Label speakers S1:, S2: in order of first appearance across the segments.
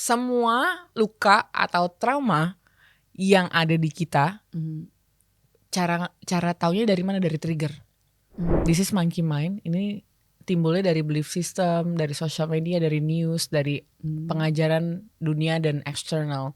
S1: semua luka atau trauma yang ada di kita, cara taunya dari mana? Dari trigger. This is monkey mind. Ini timbulnya dari belief system, dari social media, dari news, dari pengajaran dunia dan eksternal.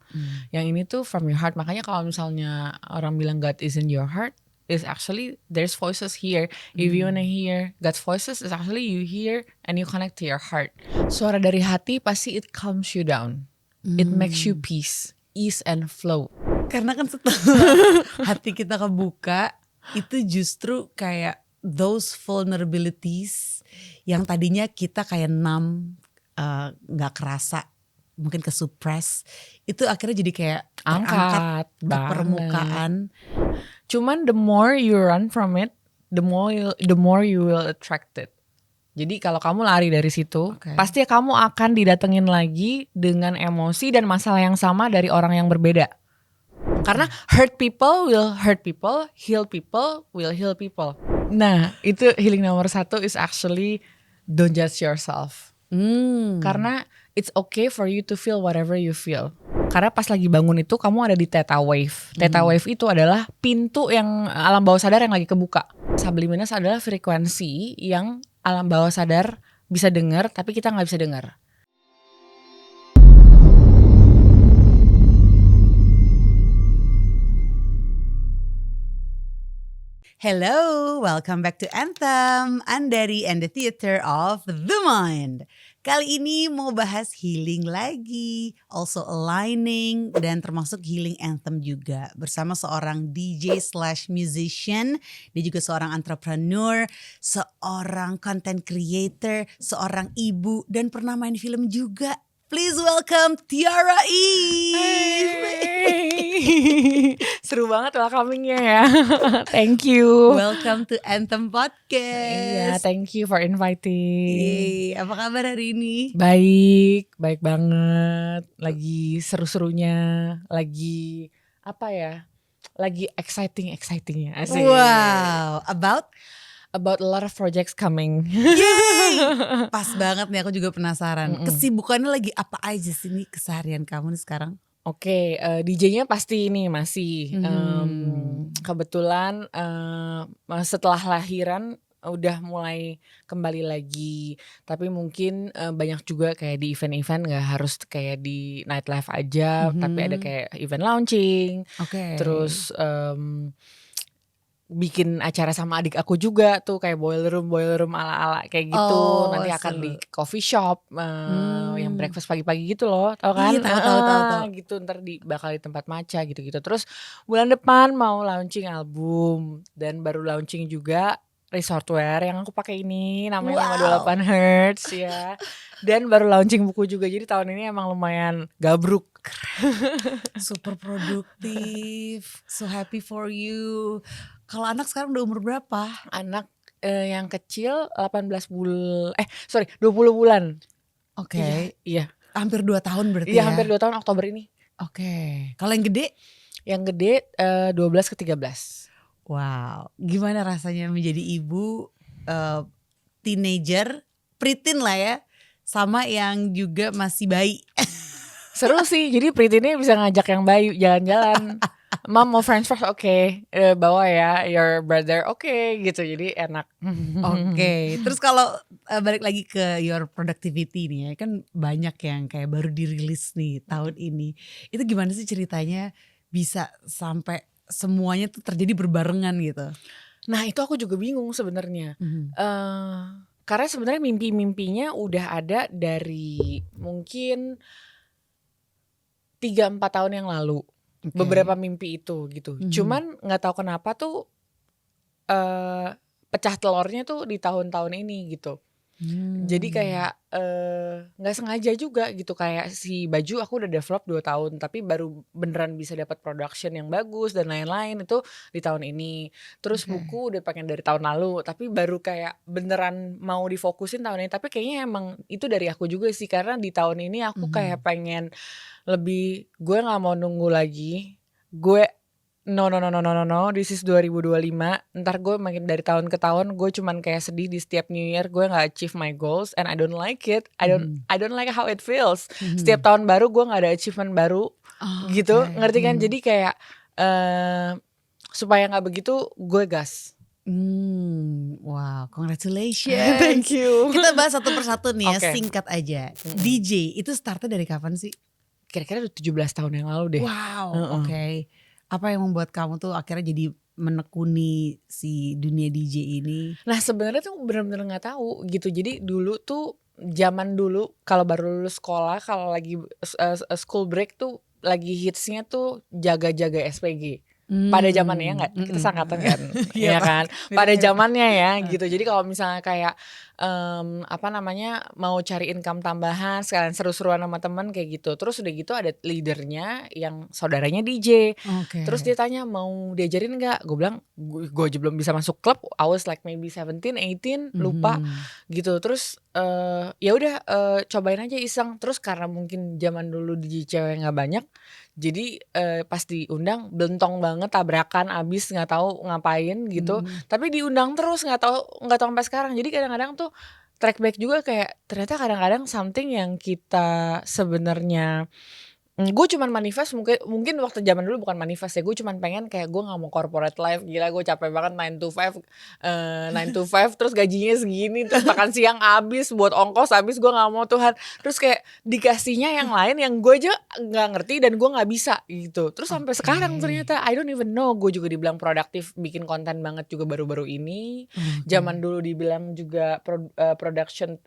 S1: Yang ini tuh from your heart. Makanya kalau misalnya orang bilang God is in your heart, is actually there's voices here. If you wanna hear God's voices, is actually you hear and you connect to your heart. Suara dari hati pasti it calms you down. It makes you peace, ease and flow.
S2: Karena kan setelah hati kita kebuka, itu justru kayak those vulnerabilities yang tadinya kita kayak numb, gak kerasa, mungkin ke suppress, itu akhirnya jadi kayak terangkat ke permukaan.
S1: Cuman the more you run from it, the more you will attract it. Jadi kalau kamu lari dari situ, pasti kamu akan didatengin lagi dengan emosi dan masalah yang sama dari orang yang berbeda. Karena hurt people will hurt people, heal people will heal people. Nah, itu healing nomor 1 is actually don't judge yourself. Karena it's okay for you to feel whatever you feel. Karena pas lagi bangun itu kamu ada di theta wave. Theta wave itu adalah pintu yang alam bawah sadar yang lagi kebuka. Subliminous adalah frekuensi yang alam bawah sadar bisa dengar tapi kita gak bisa dengar.
S2: Hello, welcome back to Anthem, Andari and the Theater of the Mind. Kali ini mau bahas healing lagi, also aligning dan termasuk healing anthem juga. Bersama seorang DJ/musician, dia juga seorang entrepreneur, seorang content creator, seorang ibu dan pernah main film juga. Please welcome Tiara Eve.
S1: Seru banget welcomingnya ya. Thank you.
S2: Welcome to Anthem Podcast.
S1: Iya, thank you for inviting.
S2: Yeay, apa kabar hari ini?
S1: Baik banget. Lagi seru-serunya, lagi apa ya? Lagi excitingnya. Asik.
S2: Wow, about
S1: a lot of projects coming.
S2: Yeay, pas banget nih, aku juga penasaran. Kesibukannya lagi apa aja sih nih keseharian kamu nih sekarang?
S1: Oke, DJ-nya pasti ini masih kebetulan setelah lahiran udah mulai kembali lagi. Tapi mungkin banyak juga kayak di event-event gak harus kayak di nightlife aja, tapi ada kayak event launching. Terus bikin acara sama adik aku juga tuh kayak boiler room ala-ala kayak gitu. Nanti akan di coffee shop yang breakfast pagi-pagi gitu loh, tau kan?
S2: Iya, tahu.
S1: Gitu ntar bakal di tempat matcha gitu-gitu. Terus bulan depan mau launching album dan baru launching juga resortwear yang aku pakai ini namanya 58 Hertz ya. Dan baru launching buku juga. Jadi tahun ini emang lumayan gabruk.
S2: Super produktif. So happy for you. Kalau anak sekarang udah umur berapa?
S1: Anak yang kecil 20 bulan.
S2: Oke.
S1: Iya.
S2: Hampir 2 tahun berarti
S1: ya? Iya, hampir 2 tahun Oktober ini.
S2: Oke. Kalau yang gede?
S1: Yang gede 12 ke 13.
S2: Wow. Gimana rasanya menjadi ibu teenager, preteen lah ya, sama yang juga masih bayi?
S1: Seru sih, jadi preteen-nya bisa ngajak yang bayi jalan-jalan. Mom mau french fries, oke. Bawa ya your brother, oke, gitu. Jadi enak.
S2: Oke. Terus kalau balik lagi ke your productivity nih ya, kan banyak yang kayak baru dirilis nih tahun ini. Itu gimana sih ceritanya bisa sampai semuanya tuh terjadi berbarengan gitu?
S1: Nah itu aku juga bingung sebenarnya. Karena sebenarnya mimpi-mimpinya udah ada dari mungkin 3-4 tahun yang lalu. Beberapa mimpi itu gitu. Cuman gak tahu kenapa tuh pecah telurnya tuh di tahun-tahun ini gitu. Jadi kayak gak sengaja juga gitu. Kayak si baju aku udah develop 2 tahun, tapi baru beneran bisa dapat production yang bagus dan lain-lain itu di tahun ini. Terus buku udah pengen dari tahun lalu, tapi baru kayak beneran mau difokusin tahun ini. Tapi kayaknya emang itu dari aku juga sih, karena di tahun ini aku kayak pengen lebih, gue gak mau nunggu lagi. Gue No, this is 2025. Ntar gue makin dari tahun ke tahun gue cuman kayak sedih di setiap New Year gue nggak achieve my goals and I don't like it. I don't like how it feels. Setiap tahun baru gue nggak ada achievement baru gitu, ngerti kan? Jadi kayak supaya nggak begitu gue gas.
S2: Wow, congratulations.
S1: Thank you.
S2: Kita bahas satu persatu nih ya, singkat aja. DJ itu startnya dari kapan sih?
S1: Kira-kira udah 17 tahun yang lalu deh.
S2: Wow, oke. Apa yang membuat kamu tuh akhirnya jadi menekuni si dunia DJ ini?
S1: Nah sebenarnya tuh benar-benar nggak tahu gitu. Jadi dulu tuh zaman dulu kalau baru lulus sekolah, kalau lagi school break tuh lagi hitsnya tuh jaga-jaga SPG. Pada zamannya nggak, kita sangkatan kan, ya kan. Pada zamannya ya gitu. Jadi kalau misalnya kayak mau cari income tambahan, sekalian seru-seruan sama temen kayak gitu. Terus udah gitu ada leadernya yang saudaranya DJ. Terus dia tanya mau diajarin nggak? Gue bilang gue aja belum bisa masuk klub. I was like maybe 17, 18, lupa gitu. Terus ya udah cobain aja iseng. Terus karena mungkin zaman dulu DJ cewek nggak banyak. Jadi pas diundang belentong banget, tabrakan abis nggak tahu ngapain gitu. Tapi diundang terus nggak tahu sampai sekarang. Jadi kadang-kadang tuh track back juga kayak ternyata kadang-kadang something yang kita sebenarnya gue cuman manifest mungkin waktu zaman dulu bukan manifest ya, gue cuman pengen kayak gue nggak mau corporate life, gila gue capek banget 9 to 5 terus gajinya segini, terus makan siang habis, buat ongkos habis, gue nggak mau Tuhan. Terus kayak dikasihnya yang lain yang gue aja nggak ngerti dan gue nggak bisa gitu. Terus sampai sekarang ternyata I don't even know. Gue juga dibilang produktif, bikin konten banget juga baru-baru ini. Zaman dulu dibilang juga production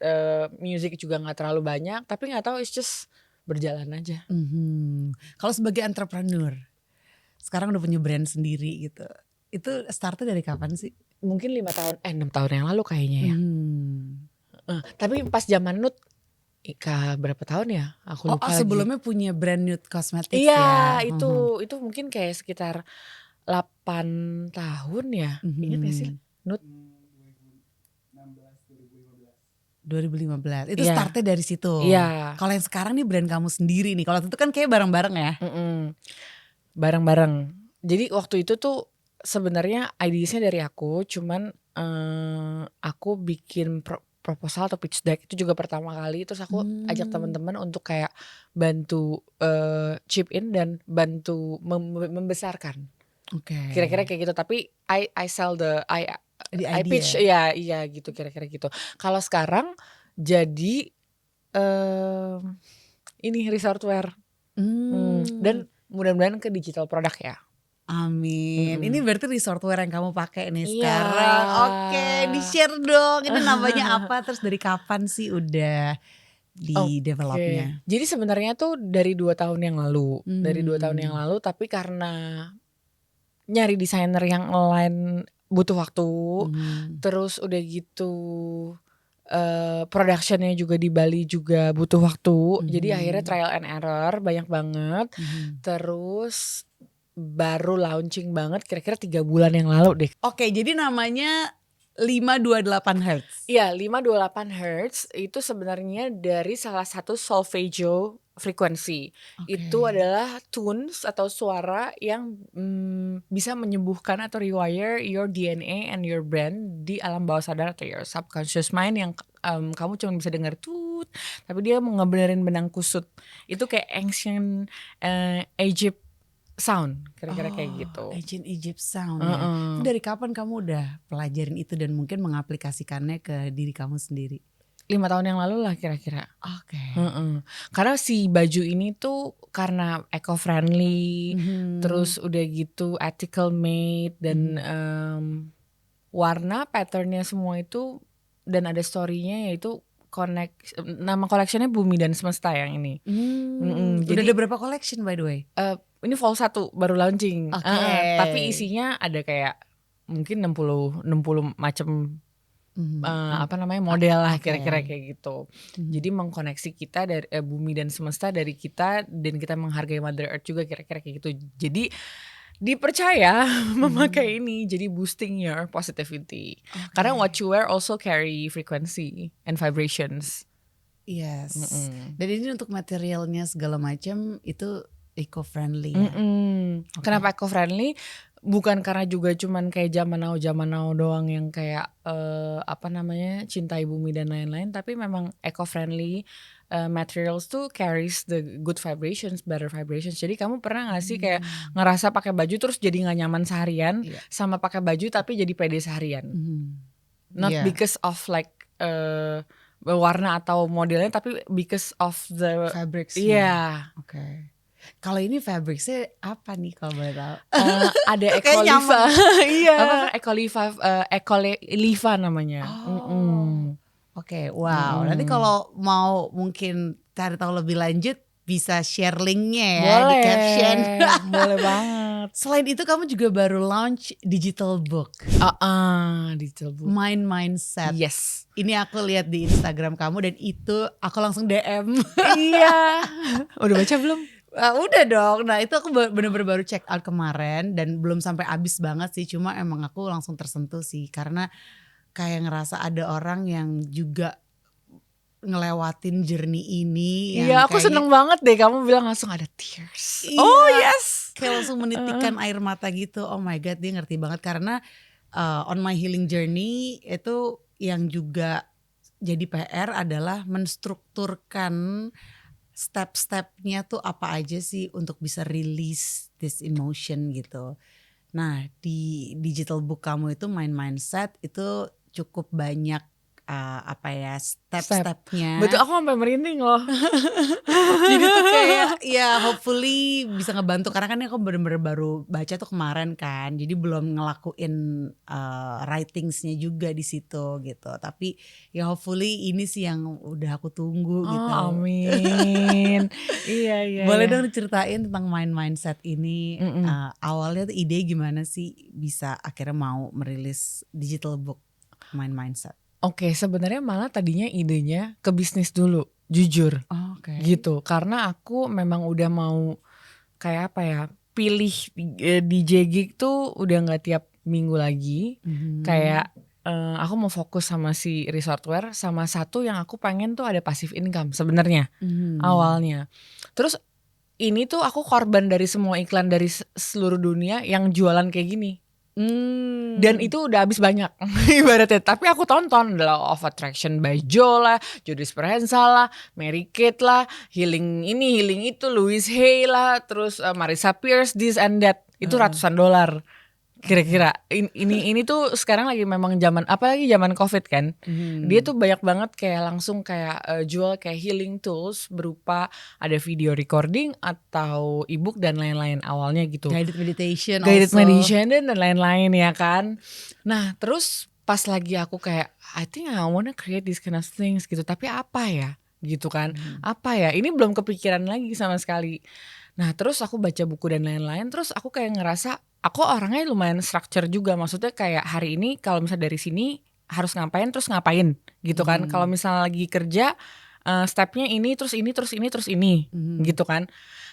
S1: music juga nggak terlalu banyak, tapi nggak tahu, it's just berjalan aja.
S2: Kalau sebagai entrepreneur, sekarang udah punya brand sendiri gitu, itu startnya dari kapan sih?
S1: Mungkin 6 tahun yang lalu kayaknya ya. Tapi pas zaman Nut, berapa tahun ya? Aku lupa lagi.
S2: Sebelumnya punya brand Nude Cosmetics
S1: ya? Iya, itu mungkin kayak sekitar 8 tahun ya. Ingat gak sih Nut?
S2: 2015 itu startnya dari situ. Kalau yang sekarang nih brand kamu sendiri nih, kalau itu kan kayak bareng-bareng ya.
S1: Bareng-bareng. Jadi waktu itu tuh sebenarnya idenya dari aku, cuman aku bikin proposal atau pitch deck itu juga pertama kali. Terus aku ajak teman-teman untuk kayak bantu chip in dan bantu membesarkan. Kira-kira kayak gitu. Tapi I sell I pitch, iya gitu, kira-kira gitu. Kalau sekarang jadi ini resortwear dan mudah-mudahan ke digital produk ya.
S2: Amin. Ini berarti resortwear yang kamu pakai nih sekarang. Oke, di-share dong. Ini namanya apa? Terus dari kapan sih udah di developnya?
S1: Jadi sebenarnya tuh dari 2 tahun yang lalu. Tapi karena nyari desainer yang lain butuh waktu, terus udah gitu productionnya juga di Bali juga butuh waktu, jadi akhirnya trial and error banyak banget. Terus baru launching banget kira-kira 3 bulan yang lalu deh.
S2: Oke, jadi namanya 528 Hz.
S1: Iya, 528 Hz itu sebenarnya dari salah satu solfeggio frekuensi. Itu adalah tunes atau suara yang bisa menyembuhkan atau rewire your DNA and your brain di alam bawah sadar atau your subconscious mind yang kamu cuma bisa dengar tut, tapi dia mau ngebenerin benang kusut. Itu kayak ancient Egypt sound, kira-kira kayak gitu.
S2: Ancient Egypt sound ya. Itu dari kapan kamu udah pelajarin itu dan mungkin mengaplikasikannya ke diri kamu sendiri?
S1: 5 tahun yang lalu lah kira-kira. Karena si baju ini tuh karena eco-friendly, terus udah gitu ethical made dan warna patternnya semua itu dan ada story-nya, yaitu nama collectionnya Bumi dan Semesta yang ini.
S2: Jadi udah ada berapa collection by the way?
S1: Ini fall 1 baru launching. Tapi isinya ada kayak mungkin 60 macam model lah, kira-kira kayak gitu. Jadi mengkoneksi kita dari bumi dan semesta dari kita, dan kita menghargai Mother Earth juga, kira-kira kayak gitu. Jadi dipercaya memakai ini, jadi boosting your positivity. Karena what you wear also carry frequency and vibrations.
S2: Yes. Dan ini untuk materialnya segala macam itu eco-friendly ya. Okay.
S1: Kenapa eco-friendly? Bukan karena juga cuman kayak zaman now doang yang kayak cintai bumi dan lain-lain, tapi memang eco-friendly materials tuh carries the good vibrations, better vibrations. Jadi kamu pernah gak sih kayak ngerasa pakai baju terus jadi gak nyaman seharian, sama pakai baju tapi jadi pede seharian? Not because of like warna atau modelnya, tapi because of the
S2: fabrics.
S1: Oke.
S2: Kalau ini fabricsnya apa nih kalau boleh tahu?
S1: Ada Ecolifa. Iya. Ecolifa namanya.
S2: Oke, wow. Nanti kalau mau mungkin cari tahu lebih lanjut bisa share linknya ya di caption.
S1: Boleh banget.
S2: Selain itu kamu juga baru launch digital book.
S1: Digital book.
S2: Mind Mindset.
S1: Yes.
S2: Ini aku lihat di Instagram kamu dan itu aku langsung DM.
S1: Iya. Udah baca belum?
S2: Udah dong. Nah itu aku bener-bener baru check out kemarin dan belum sampai habis banget sih. Cuma emang aku langsung tersentuh sih karena kayak ngerasa ada orang yang juga ngelewatin journey ini.
S1: Iya, aku seneng banget deh kamu bilang langsung ada tears.
S2: Iya,
S1: oh yes.
S2: Kayak langsung menitikkan air mata gitu. Oh my god, dia ngerti banget karena on my healing journey itu yang juga jadi PR adalah menstrukturkan step-stepnya tuh apa aja sih untuk bisa release this emotion gitu. Nah di digital book kamu itu Mind Mindset itu cukup banyak step-stepnya.
S1: Betul, aku sampai merinding loh.
S2: Jadi tuh kayak ya hopefully bisa ngebantu karena kan aku bener-bener baru baca tuh kemarin kan. Jadi belum ngelakuin writingsnya juga di situ gitu. Tapi ya hopefully ini sih yang udah aku tunggu gitu.
S1: Amin. Iya.
S2: Boleh dong diceritain tentang Mind Mindset ini. Awalnya tuh ide gimana sih bisa akhirnya mau merilis digital book Mind Mindset?
S1: Oke, sebenarnya malah tadinya idenya ke bisnis dulu, jujur. Gitu. Karena aku memang udah mau kayak apa ya, pilih DJ gig tuh udah gak tiap minggu lagi. Kayak aku mau fokus sama si resortwear, sama satu yang aku pengen tuh ada passive income sebenarnya awalnya. Terus ini tuh aku korban dari semua iklan dari seluruh dunia yang jualan kayak gini. Dan itu udah habis banyak ibaratnya. Tapi aku tonton Law of Attraction by Joe lah, Joe Dispenza lah, Mary Kate lah, healing ini, healing itu, Louise Hay lah, terus Marissa Peerce, this and that. Itu ratusan dolar kira-kira. Ini tuh sekarang lagi memang zaman, apalagi zaman COVID kan. Dia tuh banyak banget kayak langsung kayak jual kayak healing tools berupa ada video recording atau ebook dan lain-lain awalnya gitu.
S2: Guided meditation
S1: dan lain-lain ya kan. Nah terus pas lagi aku kayak I think I wanna create this kind of things gitu. Tapi apa ya gitu kan. Apa ya, ini belum kepikiran lagi sama sekali. Nah terus aku baca buku dan lain-lain. Terus aku kayak ngerasa aku orangnya lumayan structure juga. Maksudnya kayak hari ini kalau misalnya dari sini harus ngapain terus ngapain gitu kan. Kalau misalnya lagi kerja stepnya ini terus ini terus ini terus ini gitu kan.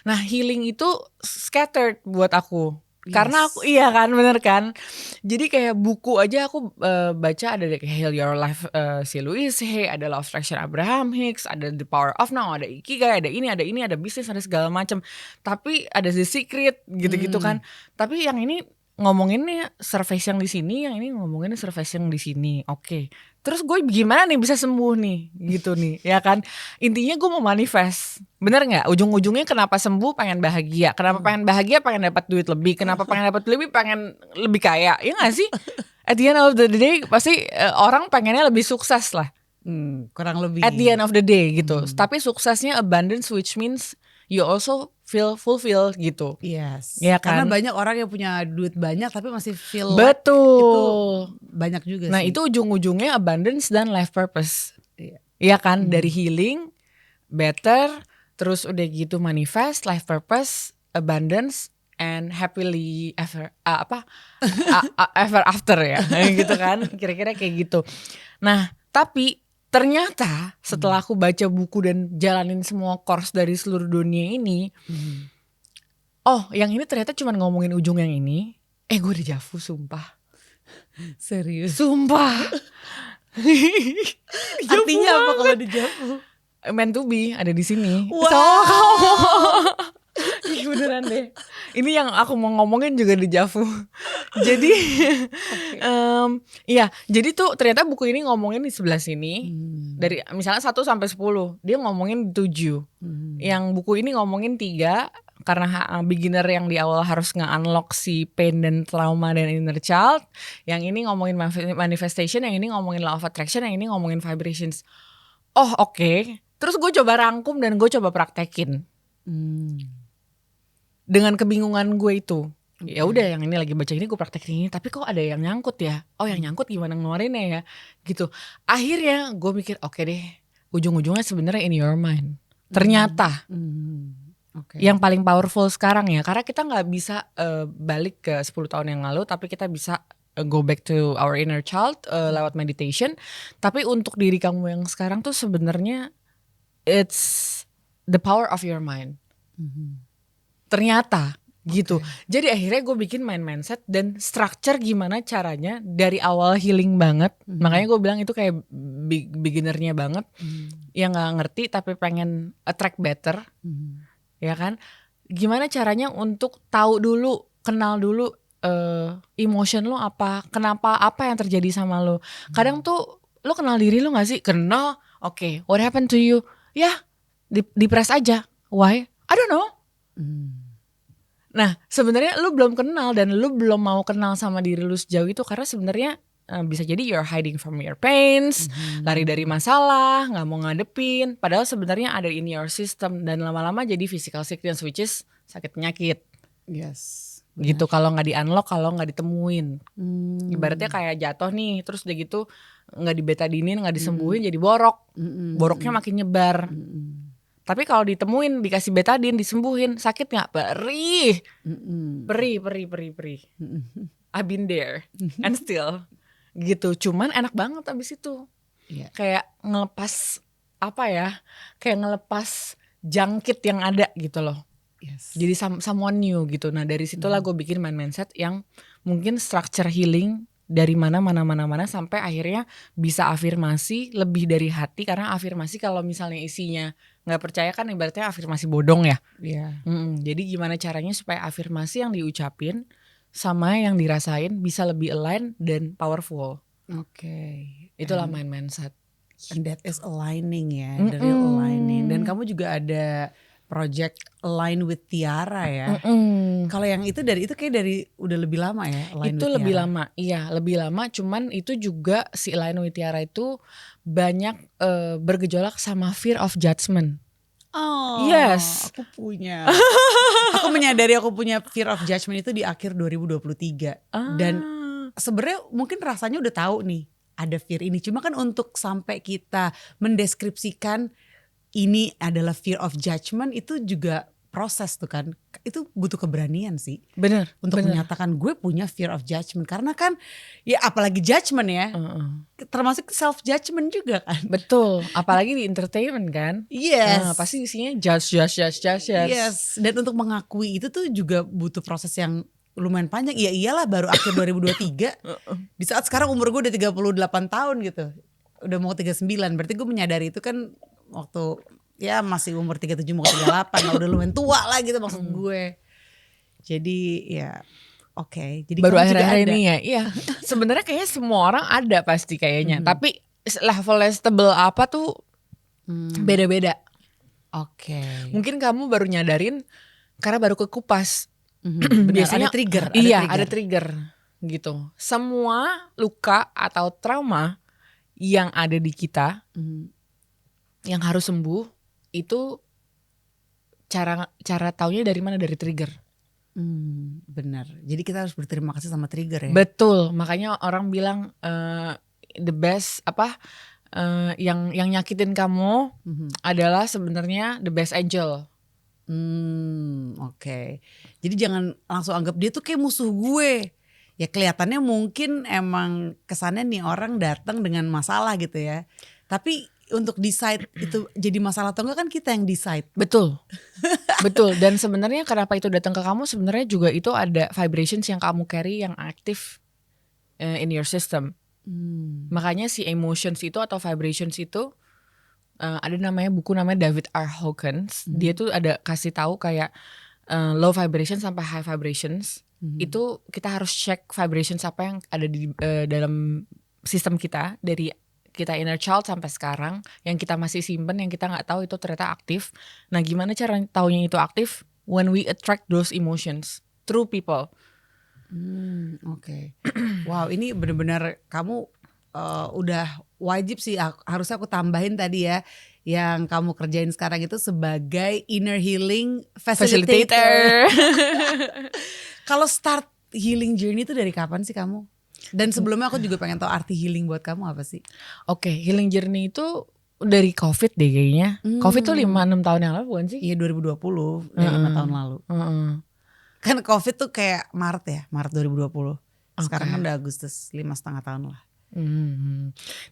S1: Nah healing itu scattered buat aku. Karena aku iya kan, bener kan. Jadi kayak buku aja aku baca ada kayak Heal Your Life si Louise Hay, ada Law of Attraction Abraham Hicks, ada The Power of Now, ada Ikigai, ada ini, ada bisnis, ada segala macam. Tapi ada The Secret gitu-gitu kan. Tapi yang ini ngomonginnya surface yang di sini, yang ini ngomonginnya surface yang di sini. Oke. Terus gue gimana nih bisa sembuh nih gitu nih ya kan. Intinya gue mau manifest. Bener gak? Ujung-ujungnya kenapa sembuh pengen bahagia. Kenapa pengen bahagia pengen dapat duit lebih. Kenapa pengen dapat lebih pengen lebih kaya. Ya gak sih? At the end of the day pasti orang pengennya lebih sukses lah.
S2: Kurang lebih.
S1: At the end of the day gitu. Tapi suksesnya abundance which means you also feel fulfilled gitu.
S2: Yes.
S1: Ya kan?
S2: Karena banyak orang yang punya duit banyak tapi masih feel
S1: betul.
S2: Itu banyak juga
S1: nah,
S2: sih.
S1: Nah itu ujung-ujungnya abundance dan life purpose. Iya kan? Dari healing, better, terus udah gitu manifest, life purpose, abundance, and happily ever ever after ya. Gitu kan? Kira-kira kayak gitu. Nah tapi ternyata setelah aku baca buku dan jalanin semua course dari seluruh dunia ini, oh yang ini ternyata cuma ngomongin ujung yang ini. Gue dejavu sumpah.
S2: Serius?
S1: Sumpah.
S2: Artinya apa kalau dejavu?
S1: Meant to be ada di sini.
S2: Wow.
S1: Ini yang aku mau ngomongin juga di Javu. Jadi iya, jadi tuh ternyata buku ini ngomongin di sebelah sini dari misalnya 1 sampai 10, dia ngomongin 7. Yang buku ini ngomongin 3 karena beginner yang di awal harus nge-unlock si pain dan trauma dan inner child. Yang ini ngomongin manifestation, yang ini ngomongin law of attraction, yang ini ngomongin vibrations. Oh oke. Terus gue coba rangkum dan gue coba praktekin. Dengan kebingungan gue itu. Ya udah yang ini lagi baca ini gue praktekin ini, tapi kok ada yang nyangkut ya? Oh yang nyangkut gimana ngeluarinnya ya? Gitu. Akhirnya gue mikir oke deh, ujung-ujungnya sebenarnya in your mind. Ternyata yang paling powerful sekarang ya, karena kita nggak bisa balik ke 10 tahun yang lalu, tapi kita bisa go back to our inner child lewat meditation. Tapi untuk diri kamu yang sekarang tuh sebenarnya it's the power of your mind. Ternyata gitu. Jadi akhirnya gue bikin mindset dan structure gimana caranya dari awal healing banget. Makanya gue bilang itu kayak beginnernya banget. Yang gak ngerti tapi pengen attract better. Ya kan? Gimana caranya untuk tahu dulu, kenal dulu emotion lo apa, kenapa, apa yang terjadi sama lo. Kadang tuh lo kenal diri lo gak sih? Kenal, oke, what happened to you? Ya, di-press aja. Why? I don't know. Nah sebenarnya lu belum kenal dan lu belum mau kenal sama diri lu sejauh itu karena sebenarnya bisa jadi you're hiding from your pains, lari dari masalah, nggak mau ngadepin. Padahal sebenarnya ada in your system dan lama-lama jadi physical sickness which is sakit penyakit.
S2: Yes.
S1: Gitu kalau nggak di-unlock, kalau nggak ditemuin. Ibaratnya kayak jatuh nih, terus udah gitu nggak dibetadinin, nggak disembuhin jadi borok. Boroknya makin nyebar. Tapi kalau ditemuin, dikasih betadin, disembuhin, sakit nggak? Perih. I've been there and still gitu. Cuman enak banget abis itu. Kayak ngelepas apa ya? Kayak ngelepas jangkit yang ada gitu loh. Jadi someone new gitu. Nah dari situlah gue bikin mindset yang mungkin structure healing dari mana sampai akhirnya bisa afirmasi lebih dari hati. Karena afirmasi kalau misalnya isinya nggak percaya kan ibaratnya afirmasi bodong ya. Jadi gimana caranya supaya afirmasi yang diucapin sama yang dirasain bisa lebih align dan powerful. Itulah mindset.
S2: And that is aligning ya, the real aligning. Dan kamu juga ada project Align with Tiara ya. Kalau yang itu kayak dari udah lebih lama ya.
S1: Itu lebih lama, iya lebih lama. Cuman itu juga si Align with Tiara itu banyak bergejolak sama fear of judgment. Yes,
S2: aku punya. Aku menyadari aku punya fear of judgment itu di akhir 2023. Dan sebenarnya mungkin rasanya udah tahu nih ada fear ini. Cuma kan untuk sampai kita mendeskripsikan ini adalah fear of judgment itu juga proses tuh kan. Itu butuh keberanian sih.
S1: Bener.
S2: Untuk menyatakan gue punya fear of judgment. Karena kan ya apalagi judgment ya. Termasuk self judgment juga kan.
S1: Betul. Apalagi di entertainment kan.
S2: Yes.
S1: Pasti isinya judge.
S2: Yes. Dan untuk mengakui itu tuh juga butuh proses yang lumayan panjang. Ya iyalah baru akhir 2023. Di saat sekarang umur gue udah 38 tahun gitu. Udah mau 39. Berarti gue menyadari itu kan waktu ya masih umur 37 mau 38 lah, udah lumayan tua lah gitu maksud gue. Jadi ya oke. Jadi
S1: baru akhir-akhir ini ya. Iya. Sebenarnya kayaknya semua orang ada pasti kayaknya. Tapi levelnya stable apa tuh beda-beda. Mungkin kamu baru nyadarin karena baru kekupas.
S2: Biasanya ada trigger.
S1: Ada trigger gitu. Semua luka atau trauma yang ada di kita yang harus sembuh itu cara taunya dari mana? Dari trigger.
S2: Benar. Jadi kita harus berterima kasih sama trigger ya.
S1: Betul. Makanya orang bilang the best yang nyakitin kamu adalah sebenarnya the best angel.
S2: Jadi jangan langsung anggap dia tuh kayak musuh gue. Ya kelihatannya mungkin emang kesannya nih orang datang dengan masalah gitu ya. Tapi untuk decide itu jadi masalah atau enggak kan kita yang decide.
S1: Betul. Dan sebenarnya kenapa itu datang ke kamu sebenarnya juga itu ada vibrations yang kamu carry yang aktif in your system. Makanya si emotions itu atau vibrations itu ada buku namanya David R. Hawkins. Dia tuh ada kasih tahu kayak low vibration sampai high vibrations. Itu kita harus check vibrations apa yang ada di dalam sistem kita, dari kita inner child sampai sekarang, yang kita masih simpen, yang kita nggak tahu itu ternyata aktif. Nah, gimana cara taunya itu aktif? When we attract those emotions through people.
S2: Oke. Wow, ini benar-benar kamu udah wajib sih, harusnya aku tambahin tadi ya, yang kamu kerjain sekarang itu sebagai inner healing facilitator. Kalau start healing journey itu dari kapan sih kamu? Dan sebelumnya aku juga pengen tahu arti healing buat kamu apa sih?
S1: Oke, healing journey itu dari COVID deh kayaknya. COVID tuh 5-6 tahun yang lalu bukan sih?
S2: Iya 2020, 5 tahun lalu. Kan COVID tuh kayak Maret ya, Maret 2020. Sekarang kan udah Agustus, 5,5 tahun lah.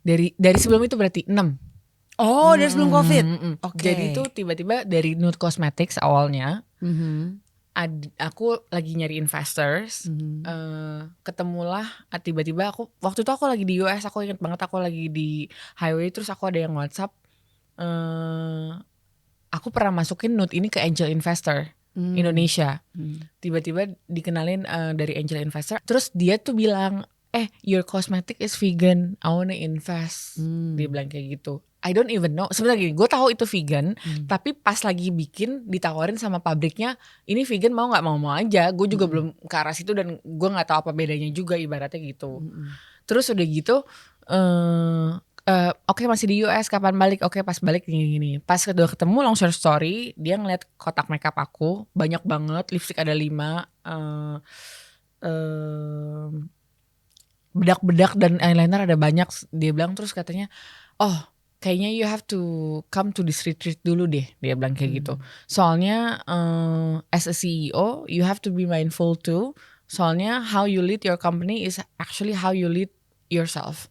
S1: Dari sebelum itu berarti 6.
S2: Oh, dari sebelum COVID.
S1: Okay. Jadi tuh tiba-tiba dari Nude Cosmetics awalnya, aku lagi nyari investors, ketemulah tiba-tiba aku waktu itu aku lagi di US, aku inget banget aku lagi di highway, terus aku ada yang WhatsApp, aku pernah masukin Nude ini ke angel investor Indonesia, tiba-tiba dikenalin dari angel investor, terus dia tuh bilang, your cosmetic is vegan, I wanna invest. Dia bilang kayak gitu. I don't even know. Sebenarnya gini, gue tahu itu vegan, tapi pas lagi bikin ditawarin sama pabriknya, ini vegan mau nggak, mau aja. Gue juga belum ke arah situ dan gue nggak tahu apa bedanya juga, ibaratnya gitu. Terus udah gitu, oke, masih di US, kapan balik? Oke, pas balik gini. Pas kedua ketemu, long short story, dia ngeliat kotak makeup aku banyak banget, lipstick ada 5, bedak-bedak dan eyeliner ada banyak. Dia bilang, terus katanya, kayaknya you have to come to this retreat dulu deh, dia bilang kayak gitu. Soalnya as a CEO you have to be mindful too. Soalnya how you lead your company is actually how you lead yourself.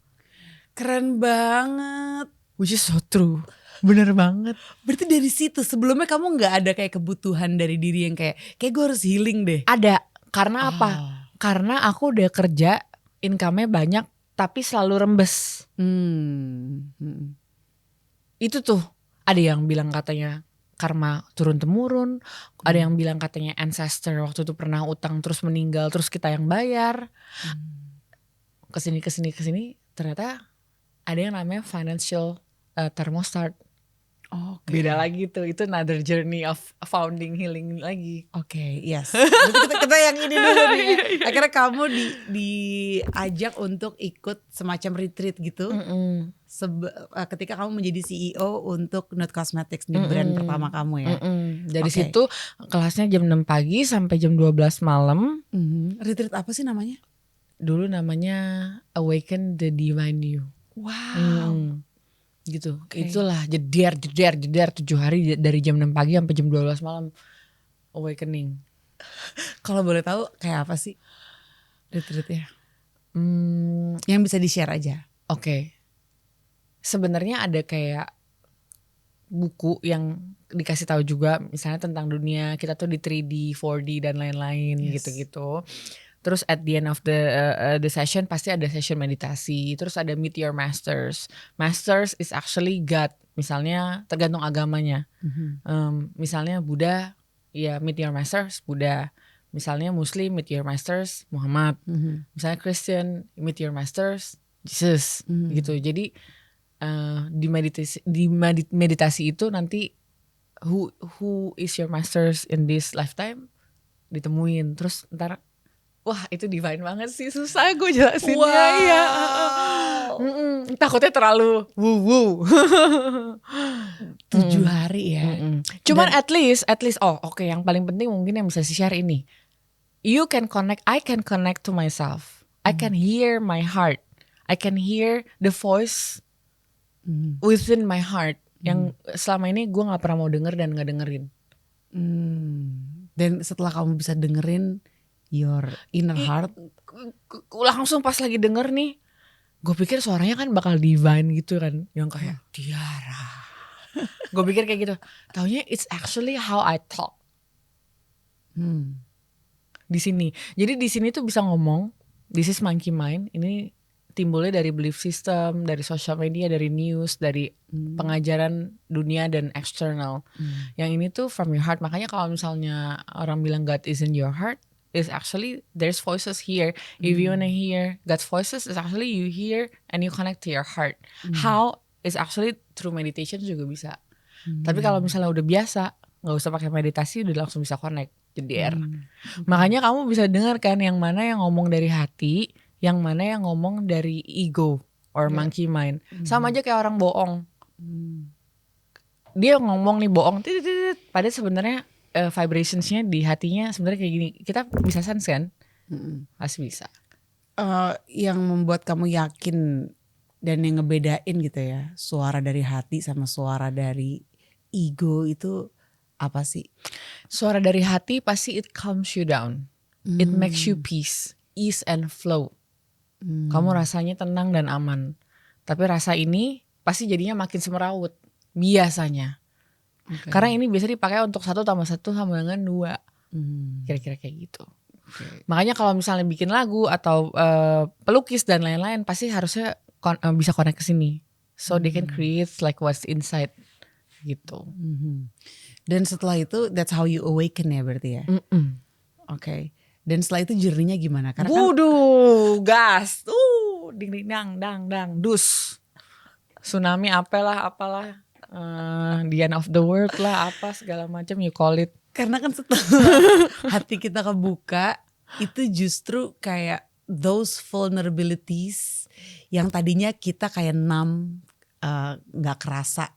S2: Keren banget.
S1: Which is so true. Bener banget.
S2: Berarti dari situ sebelumnya kamu nggak ada kayak kebutuhan dari diri yang kayak gue harus healing deh.
S1: Ada. Karena apa? Karena aku udah kerja, income-nya banyak, tapi selalu rembes. Itu tuh ada yang bilang katanya karma turun temurun, ada yang bilang katanya ancestor waktu itu pernah utang terus meninggal terus kita yang bayar. Kesini ternyata ada yang namanya financial thermostat. Beda lagi tuh, itu another journey of founding healing lagi.
S2: Yes. Berarti kita yang ini dulu nih. Akhirnya kamu diajak untuk ikut semacam retreat gitu. Ketika kamu menjadi CEO untuk Nude Cosmetics, di brand pertama kamu ya.
S1: Dari situ kelasnya jam 6 pagi sampai jam 12 malam.
S2: Retreat apa sih namanya?
S1: Dulu namanya Awaken the Divine You.
S2: Wow.
S1: Gitu. Itulah jeder 7 hari dari jam 6 pagi sampai jam 12 malam awakening.
S2: Kalau boleh tahu kayak apa sih retreatnya? Yang bisa di-share aja.
S1: Sebenarnya ada kayak buku yang dikasih tahu juga, misalnya tentang dunia kita tuh di 3D, 4D dan lain-lain gitu-gitu. Terus at the end of the session pasti ada session meditasi. Terus ada meet your masters. Masters is actually God. Misalnya tergantung agamanya. Misalnya Buddha, ya meet your masters Buddha. Misalnya Muslim, meet your masters Muhammad. Misalnya Christian, meet your masters Jesus. Gitu. Jadi di meditasi itu nanti who is your masters in this lifetime ditemuin. Terus ntar, wah itu divine banget sih, susah gue jelasinnya. Iya. Takutnya terlalu woo.
S2: 7 hari ya.
S1: Cuman at least yang paling penting mungkin yang bisa share ini. I can connect to myself. I can hear my heart. I can hear the voice within my heart yang selama ini gue gak pernah mau denger dan gak dengerin.
S2: Dan setelah kamu bisa dengerin your inner heart,
S1: langsung pas lagi denger nih, gue pikir suaranya kan bakal divine gitu kan, yang kayak Tiara. Gue pikir kayak gitu. Taunya it's actually how I talk. Di sini. Jadi di sini tuh bisa ngomong, this is monkey mind, ini timbulnya dari belief system, dari social media, dari news, dari pengajaran dunia dan eksternal. Yang ini tuh from your heart. Makanya kalau misalnya orang bilang God is in your heart, is actually there's voices here. If you wanna hear God's voices, is actually you hear and you connect to your heart. How is actually through meditation juga bisa. Tapi kalau misalnya udah biasa, nggak usah pakai meditasi, udah langsung bisa connect, jeder. Makanya kamu bisa dengar kan yang mana yang ngomong dari hati, yang mana yang ngomong dari ego or monkey mind. Sama aja kayak orang bohong. Dia ngomong nih bohong, padahal sebenarnya vibrationsnya di hatinya sebenarnya kayak gini. Kita bisa sense kan? Pasti bisa.
S2: Yang membuat kamu yakin dan yang ngebedain gitu ya, suara dari hati sama suara dari ego itu apa sih?
S1: Suara dari hati pasti it calms you down. It makes you peace, ease and flow. Kamu rasanya tenang dan aman. Tapi rasa ini pasti jadinya makin semeraut biasanya. Karena ini biasa dipakai untuk 1 tambah 1 sama dengan 2. Kira-kira kayak gitu. Makanya kalau misalnya bikin lagu atau pelukis dan lain-lain pasti harusnya bisa connect ke sini. So they can create like what's inside gitu.
S2: Dan setelah itu that's how you awaken ya berarti ya. Oke. Dan setelah itu journey-nya gimana? Karena
S1: Buduh, gas. Ding ding dang dang dang dus. Tsunami apalah the end of the world lah, apa segala macam you call it.
S2: Karena kan setelah hati kita kebuka, itu justru kayak those vulnerabilities yang tadinya kita kayak numb, gak kerasa,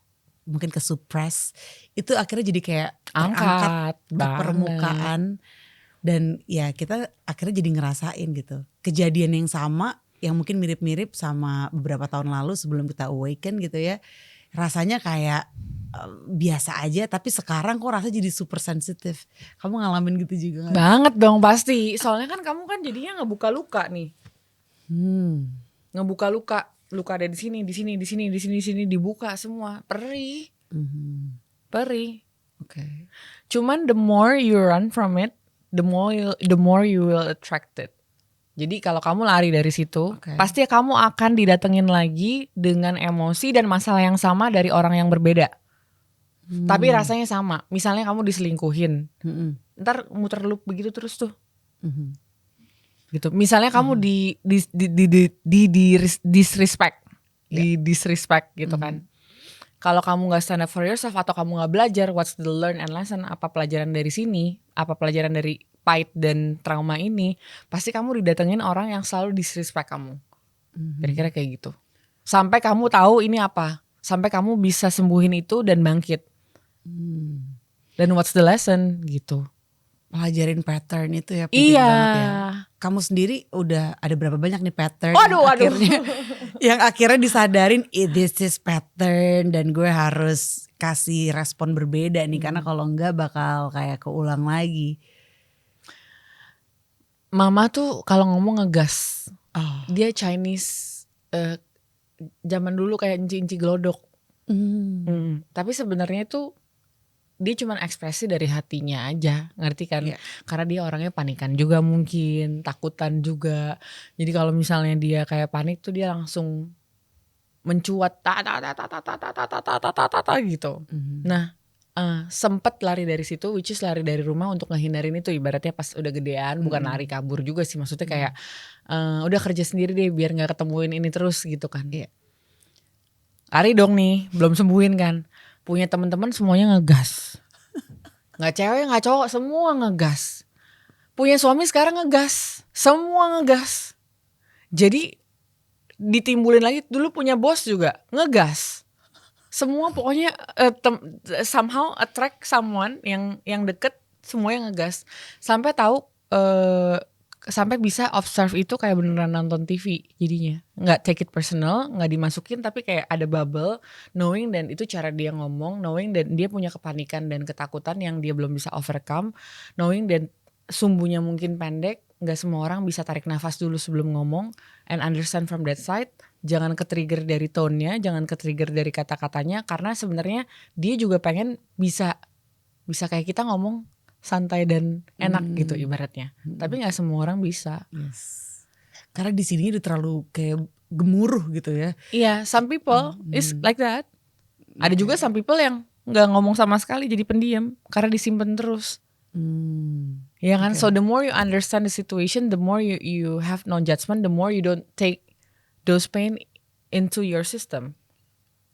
S2: mungkin ke suppress, itu akhirnya jadi kayak terangkat ke permukaan. Dan ya kita akhirnya jadi ngerasain gitu kejadian yang sama, yang mungkin mirip-mirip sama beberapa tahun lalu sebelum kita awaken gitu ya. Rasanya kayak biasa aja, tapi sekarang kok rasanya jadi super sensitif. Kamu ngalamin gitu juga gak?
S1: Banget dong pasti. Soalnya kan kamu kan jadinya ngebuka luka nih. Ngebuka luka ada di sini dibuka semua. Perih.
S2: Okay.
S1: Cuman the more you run from it, the more you will attract it. Jadi kalau kamu lari dari situ, pasti kamu akan didatengin lagi dengan emosi dan masalah yang sama dari orang yang berbeda. Tapi rasanya sama. Misalnya kamu diselingkuhin, ntar muter loop begitu terus tuh. Gitu. Misalnya kamu di disrespect, gitu kan. Kalau kamu nggak stand up for yourself atau kamu nggak belajar what's the learn and lesson, apa pelajaran dari sini, apa pelajaran dari pahit dan trauma ini, pasti kamu didatengin orang yang selalu disrespect kamu. Kira-kira kayak gitu. Sampai kamu tahu ini apa, sampai kamu bisa sembuhin itu dan bangkit. Dan what's the lesson gitu.
S2: Pelajarin pattern itu ya penting banget ya. Kamu sendiri udah ada berapa banyak nih pattern akhirnya yang akhirnya disadarin this is pattern dan gue harus kasih respon berbeda nih karena kalau enggak bakal kayak keulang lagi.
S1: Mama tuh kalau ngomong ngegas. Dia Chinese zaman dulu kayak enci-enci gelodok. Tapi sebenarnya itu dia cuma ekspresi dari hatinya aja, ngerti kan? Karena dia orangnya panikan juga mungkin, takutan juga. Jadi kalau misalnya dia kayak panik tuh dia langsung mencuat gitu. Nah, sempet lari dari situ, which is lari dari rumah untuk ngehindarin itu. Ibaratnya pas udah gedean, bukan lari kabur juga sih, maksudnya kayak udah kerja sendiri deh biar nggak ketemuin ini terus gitu kan. Lari dong nih, belum sembuhin kan. Punya teman-teman semuanya ngegas. Gak cewek gak cowok semua ngegas. Punya suami sekarang ngegas. Semua ngegas. Jadi ditimbulin lagi, dulu punya bos juga ngegas. Semua pokoknya somehow attract someone yang deket, semuanya ngegas. Sampai tahu sampai bisa observe itu kayak beneran nonton TV jadinya. Nggak take it personal, nggak dimasukin, tapi kayak ada bubble, knowing dan itu cara dia ngomong, knowing dan dia punya kepanikan dan ketakutan yang dia belum bisa overcome, knowing dan sumbunya mungkin pendek, nggak semua orang bisa tarik nafas dulu sebelum ngomong, and understand from that side. Jangan ke-trigger dari tone-nya, jangan ke-trigger dari kata-katanya, karena sebenarnya dia juga pengen bisa kayak kita ngomong santai dan enak gitu ibaratnya. Tapi nggak semua orang bisa.
S2: Karena di sini udah terlalu kayak gemuruh gitu ya.
S1: Iya, some people is like that. Ada juga some people yang nggak ngomong sama sekali jadi pendiam karena disimpan terus. Ya kan, so the more you understand the situation, the more you have no judgment, the more you don't take those pain into your system.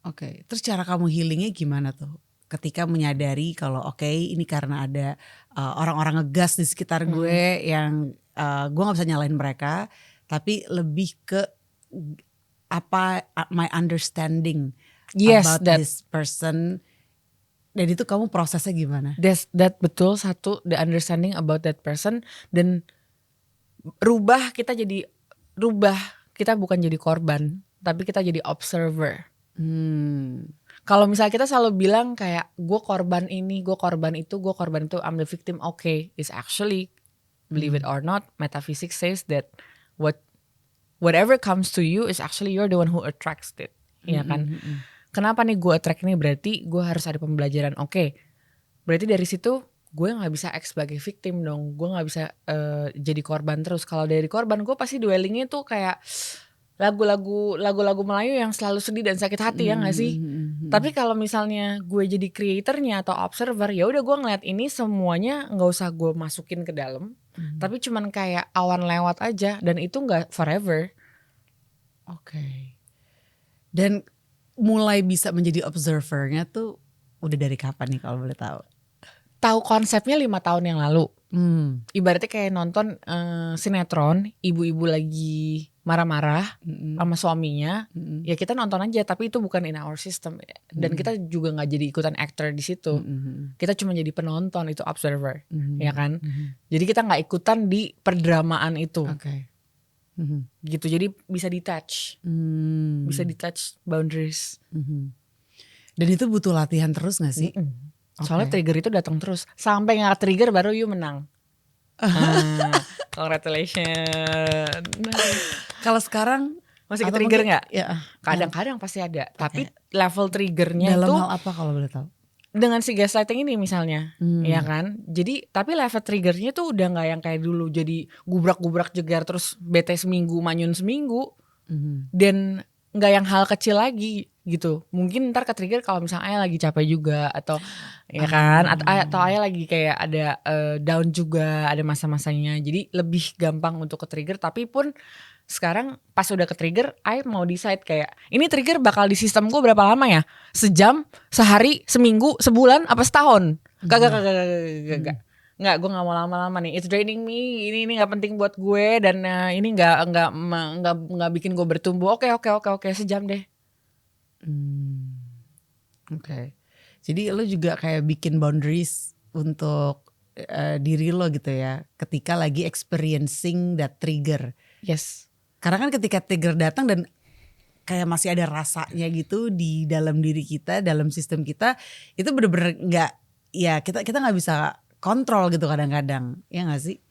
S2: Oke, terus cara kamu healingnya gimana tuh? Ketika menyadari kalau oke, ini karena ada orang-orang ngegas di sekitar gue yang gue nggak bisa nyalain mereka, tapi lebih ke apa my understanding about this person. Dan itu kamu prosesnya gimana?
S1: That betul, satu, the understanding about that person, dan kita bukan jadi korban, tapi kita jadi observer. Kalau misalnya kita selalu bilang kayak gue korban ini, gue korban itu, I'm the victim, okay, is actually, believe it or not, metaphysics says that whatever comes to you is actually you're the one who attracts it, ya kan? Kenapa nih gue attract ini, berarti gue harus ada pembelajaran. Oke, berarti dari situ gue gak bisa act sebagai victim dong. Gue gak bisa jadi korban terus. Kalau dari korban gue pasti dwellingnya tuh kayak lagu-lagu Melayu yang selalu sedih dan sakit hati, ya gak sih? Tapi kalau misalnya gue jadi creatornya atau observer, ya udah gue ngeliat ini semuanya gak usah gue masukin ke dalam. Tapi cuman kayak awan lewat aja, dan itu gak forever.
S2: Oke. Dan mulai bisa menjadi observernya tuh udah dari kapan nih kalau boleh tahu?
S1: Tahu konsepnya 5 tahun yang lalu. Ibaratnya kayak nonton sinetron, ibu-ibu lagi marah-marah sama suaminya, ya kita nonton aja, tapi itu bukan in our system, dan kita juga nggak jadi ikutan actor di situ. Kita cuma jadi penonton, itu observer, ya kan? Jadi kita nggak ikutan di perdramaan itu. Gitu, jadi bisa detach, boundaries.
S2: Dan itu butuh latihan terus nggak sih?
S1: Soalnya trigger itu datang terus, sampai nggak trigger baru you menang. Congratulations.
S2: Kalau sekarang
S1: masih trigger nggak?
S2: Ya,
S1: kadang-kadang pasti ada. Tapi level triggernya
S2: dalam
S1: itu
S2: hal apa kalau boleh tahu?
S1: Dengan si gaslighting ini misalnya, ya kan? Jadi tapi level triggernya tuh udah nggak yang kayak dulu, jadi gubrak-gubrak jegar terus bete seminggu, manyun seminggu, dan nggak yang hal kecil lagi gitu. Mungkin ntar ke trigger kalau misalnya Ayah lagi capek juga, atau ya kan, atau Ayah lagi kayak ada down juga, ada masa-masanya. Jadi lebih gampang untuk ke trigger. Tapi pun sekarang pas udah ke trigger, I mau decide kayak ini trigger bakal di sistem gue berapa lama ya? Sejam, sehari, seminggu, sebulan, apa setahun? Kagak. Nggak, gue nggak mau lama-lama nih. It's draining me. Ini nggak penting buat gue, dan ini nggak bikin gue bertumbuh. Oke, sejam deh.
S2: Oke. Jadi lo juga kayak bikin boundaries untuk diri lo gitu ya, ketika lagi experiencing that trigger.
S1: Yes.
S2: Karena kan ketika trigger datang dan kayak masih ada rasanya gitu di dalam diri kita, dalam sistem kita, itu bener-bener nggak, ya kita nggak bisa kontrol gitu kadang-kadang, ya nggak sih?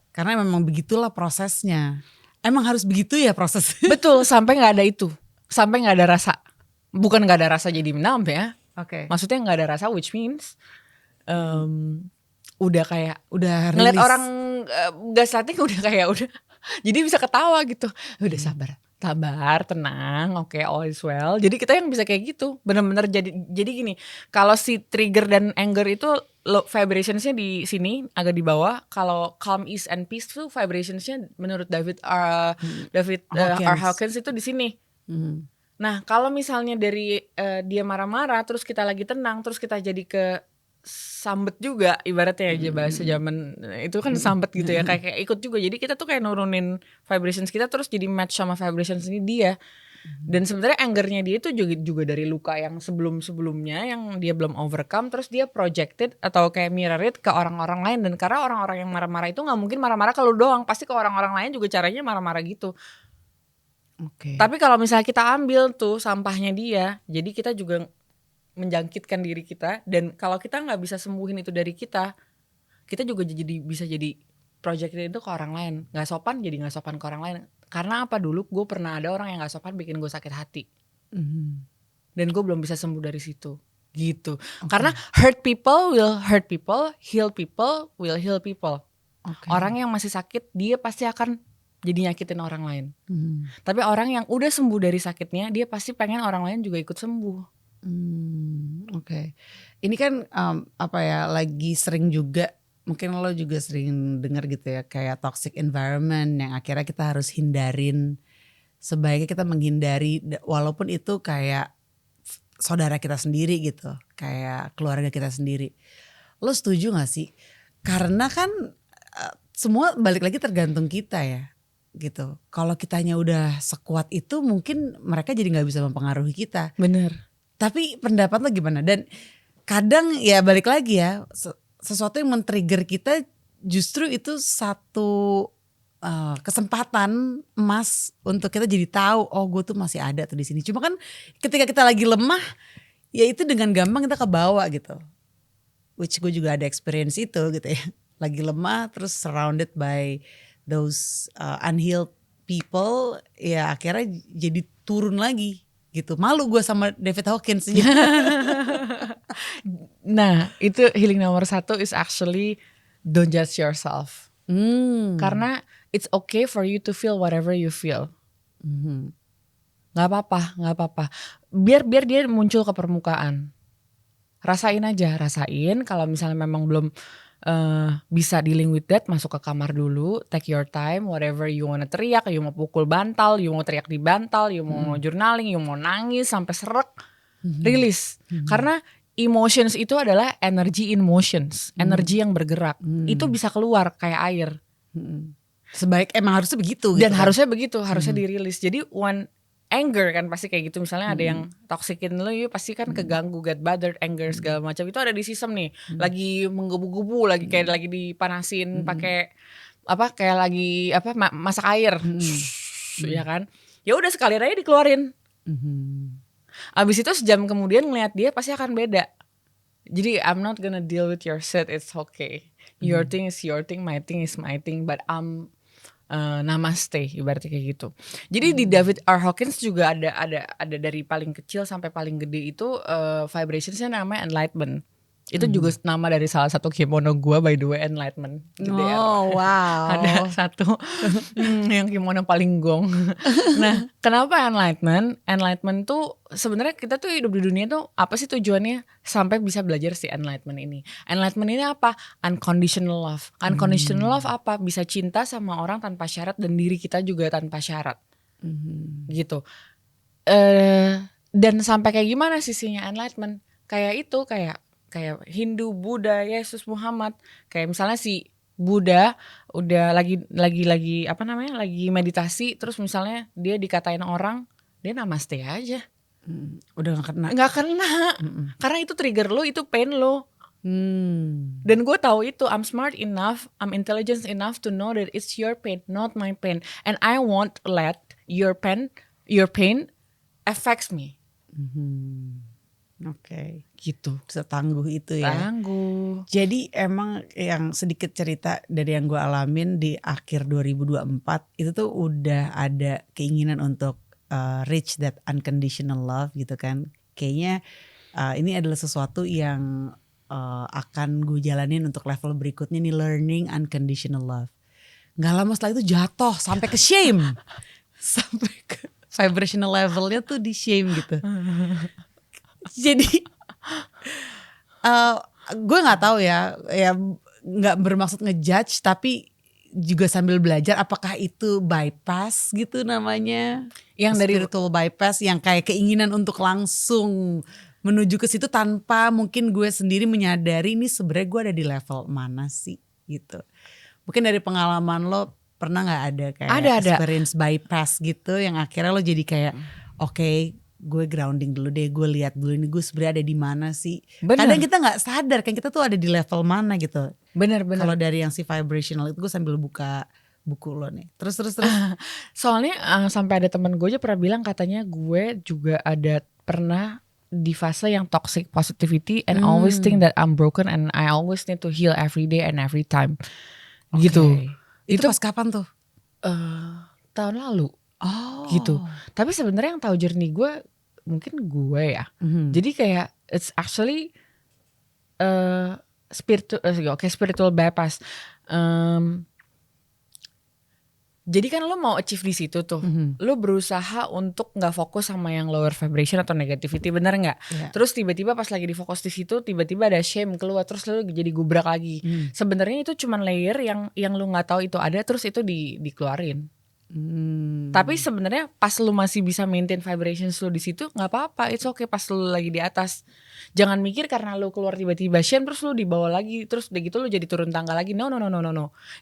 S2: Karena memang begitulah prosesnya. Emang harus begitu ya prosesnya.
S1: Betul, sampai nggak ada itu, sampai nggak ada rasa. Bukan nggak ada rasa jadi numb ya.
S2: Oke.
S1: Maksudnya nggak ada rasa, which means udah kayak
S2: udah
S1: ngeliat
S2: release.
S1: orang gaslighting udah kayak udah. Jadi bisa ketawa gitu. Udah sabar, tenang, oke, all is well. Jadi kita yang bisa kayak gitu, benar-benar jadi gini. Kalau si trigger dan anger itu vibrationsnya di sini agak di bawah. Kalau calm, ease, and peace tuh vibrationsnya menurut David R. Hawkins itu di sini. Nah kalau misalnya dari dia marah-marah, terus kita lagi tenang, terus kita jadi ke sambet juga, ibaratnya aja bahasa zaman itu kan sambet gitu ya, kayak ikut juga. Jadi kita tuh kayak nurunin vibrations kita, terus jadi match sama vibrations ini dia. Dan sebenarnya angernya dia itu juga dari luka yang sebelumnya yang dia belum overcome, terus dia projected atau kayak mirror it ke orang-orang lain. Dan karena orang-orang yang marah-marah itu nggak mungkin marah-marah ke lu doang, pasti ke orang-orang lain juga caranya marah-marah gitu. Tapi kalau misalnya kita ambil tuh sampahnya dia, jadi kita juga menjangkitkan diri kita. Dan kalau kita nggak bisa sembuhin itu dari kita juga bisa jadi projected itu ke orang lain. Nggak sopan jadi nggak sopan ke orang lain. Karena apa, dulu gue pernah ada orang yang nggak sopan bikin gue sakit hati, dan gue belum bisa sembuh dari situ gitu. Karena hurt people will hurt people, heal people will heal people. Orang yang masih sakit dia pasti akan jadi nyakitin orang lain. Tapi orang yang udah sembuh dari sakitnya, dia pasti pengen orang lain juga ikut sembuh.
S2: Oke. Ini kan lagi sering juga, mungkin lo juga sering dengar gitu ya, kayak toxic environment yang akhirnya kita harus hindarin. Sebaiknya kita menghindari, walaupun itu kayak saudara kita sendiri gitu, kayak keluarga kita sendiri. Lo setuju gak sih? Karena kan semua balik lagi tergantung kita ya gitu. Kalau kitanya udah sekuat itu, mungkin mereka jadi gak bisa mempengaruhi kita.
S1: Bener.
S2: Tapi pendapat lo gimana? Dan kadang ya balik lagi ya, sesuatu yang men-trigger kita justru itu satu kesempatan emas untuk kita jadi tahu, oh gue tuh masih ada tuh di sini. Cuma kan ketika kita lagi lemah, ya itu dengan gampang kita kebawa gitu. Which gue juga ada experience itu gitu ya. Lagi lemah terus surrounded by those unhealed people, ya akhirnya jadi turun lagi gitu. Malu gue sama David Hawkins.
S1: Nah itu healing nomor 1 is actually don't judge yourself. Karena it's okay for you to feel whatever you feel. Gak apa-apa. Biar dia muncul ke permukaan. Rasain aja, kalau misalnya memang belum bisa dealing with that, masuk ke kamar dulu, take your time, whatever you wanna teriak, you mau pukul bantal, you mau teriak di bantal, you mau journaling, you mau nangis sampai serak, release. Karena emotions itu adalah energy in motions, energi yang bergerak. Itu bisa keluar kayak air.
S2: Emang harusnya begitu.
S1: Dan
S2: gitu
S1: harusnya begitu, harusnya dirilis. Jadi when anger kan pasti kayak gitu, misalnya ada yang toxikin lo, you pasti kan keganggu, get bothered, anger segala macam itu ada di sistem nih, lagi menggebu-gebu, lagi kayak lagi dipanasin pakai kayak lagi masak air, ya kan, ya udah sekalian aja dikeluarin. Abis itu sejam kemudian ngeliat dia pasti akan beda. Jadi I'm not gonna deal with your shit, it's okay. Your thing is your thing, my thing is my thing, but namaste, ibaratnya kayak gitu. Jadi di David R. Hawkins juga ada dari paling kecil sampai paling gede itu vibrationsnya namanya enlightenment. Itu juga nama dari salah satu kimono gue, by the way, enlightenment.
S2: Oh wow.
S1: Ada satu yang kimono paling gong. Nah, kenapa enlightenment? Enlightenment tuh sebenarnya kita tuh hidup di dunia tuh apa sih tujuannya sampai bisa belajar si enlightenment ini? Enlightenment ini apa? Unconditional love. Unconditional love apa? Bisa cinta sama orang tanpa syarat dan diri kita juga tanpa syarat. Gitu. Dan sampai kayak gimana sisinya enlightenment? Kayak itu, kayak Hindu, Buddha, Yesus, Muhammad. Kayak misalnya si Buddha udah lagi lagi meditasi, terus misalnya dia dikatain orang, dia namaste aja.
S2: Udah gak
S1: kena. Karena itu trigger lo, itu pain lo. Dan gue tahu itu, I'm smart enough, I'm intelligent enough to know that it's your pain, not my pain, and I won't let your pain affects me.
S2: Oke.
S1: Gitu.
S2: Setangguh itu ya.
S1: Tangguh.
S2: Jadi emang yang sedikit cerita dari yang gue alamin di akhir 2024 itu tuh udah ada keinginan untuk reach that unconditional love gitu kan. Kayaknya ini adalah sesuatu yang akan gue jalanin untuk level berikutnya nih, learning unconditional love. Gak lama setelah itu jatuh sampai ke shame. Sampai ke vibrational levelnya tuh di shame gitu. Jadi gue nggak tahu ya nggak bermaksud ngejudge, tapi juga sambil belajar apakah itu bypass gitu namanya, yang dari spiritual bypass, yang kayak keinginan untuk langsung menuju ke situ tanpa mungkin gue sendiri menyadari ini sebenarnya gue ada di level mana sih gitu. Mungkin dari pengalaman lo pernah nggak ada kayak experience bypass gitu yang akhirnya lo jadi kayak oke, gue grounding dulu deh, gue lihat dulu ini gue sebenarnya ada di mana sih. Bener. Kadang kita nggak sadar kan kita tuh ada di level mana gitu.
S1: Bener.
S2: Kalau dari yang si vibrational itu, gue sambil buka buku lo nih. Terus.
S1: Soalnya sampai ada teman gue aja pernah bilang, katanya gue juga pernah di fase yang toxic positivity and always think that I'm broken and I always need to heal every day and every time. Gitu.
S2: Itu pas kapan tuh?
S1: Tahun lalu. Gitu. Tapi sebenarnya yang tahu journey gue mungkin gue ya. Jadi kayak it's actually spiritual bypass. Jadi kan lo mau achieve di situ tuh, lo berusaha untuk nggak fokus sama yang lower vibration atau negativity, bener nggak?
S2: Yeah.
S1: Terus tiba-tiba pas lagi di fokus di situ, tiba-tiba ada shame keluar, terus lo jadi gubrak lagi. Sebenarnya itu cuman layer yang lo nggak tahu itu ada, terus itu dikeluarin. Tapi sebenarnya pas lo masih bisa maintain vibrations lo di situ, nggak apa-apa, it's okay pas lo lagi di atas. Jangan mikir karena lo keluar tiba-tiba shame, terus lo dibawa lagi, terus udah gitu lo jadi turun tangga lagi. No.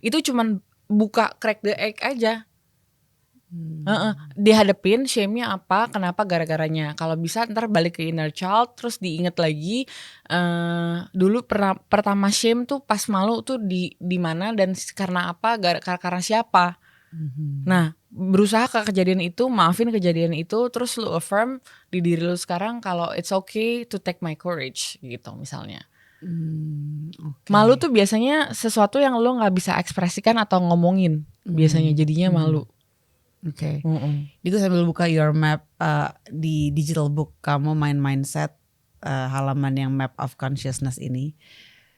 S1: Itu cuman buka crack the egg aja. Dihadepin shame-nya apa, kenapa, gara-garanya. Kalau bisa ntar balik ke inner child, terus diinget lagi dulu pertama shame tuh pas malu tuh di mana dan karena apa, karena siapa. Nah, berusaha ke kejadian itu, maafin kejadian itu, terus lu affirm di diri lu sekarang kalau it's okay to take my courage gitu misalnya.
S2: Okay.
S1: Malu tuh biasanya sesuatu yang lo nggak bisa ekspresikan atau ngomongin, biasanya jadinya malu.
S2: Oke. Itu sambil buka your map di digital book kamu, Mindset, halaman yang map of consciousness ini.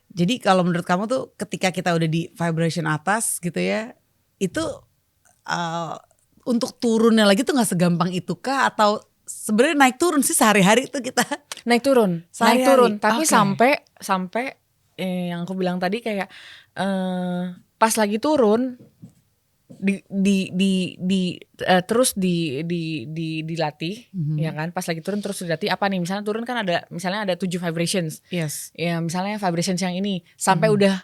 S2: Jadi kalau menurut kamu tuh ketika kita udah di vibration atas gitu ya, itu untuk turunnya lagi tuh nggak segampang itu kah, atau sebenarnya naik turun sih sehari-hari itu kita?
S1: Naik turun, tapi
S2: Okay.
S1: sampai yang aku bilang tadi kayak pas lagi turun terus dilatih, ya kan? Pas lagi turun terus dilatih apa nih? Misalnya turun kan misalnya ada 7 vibrations.
S2: Yes.
S1: Ya misalnya vibrations yang ini sampai udah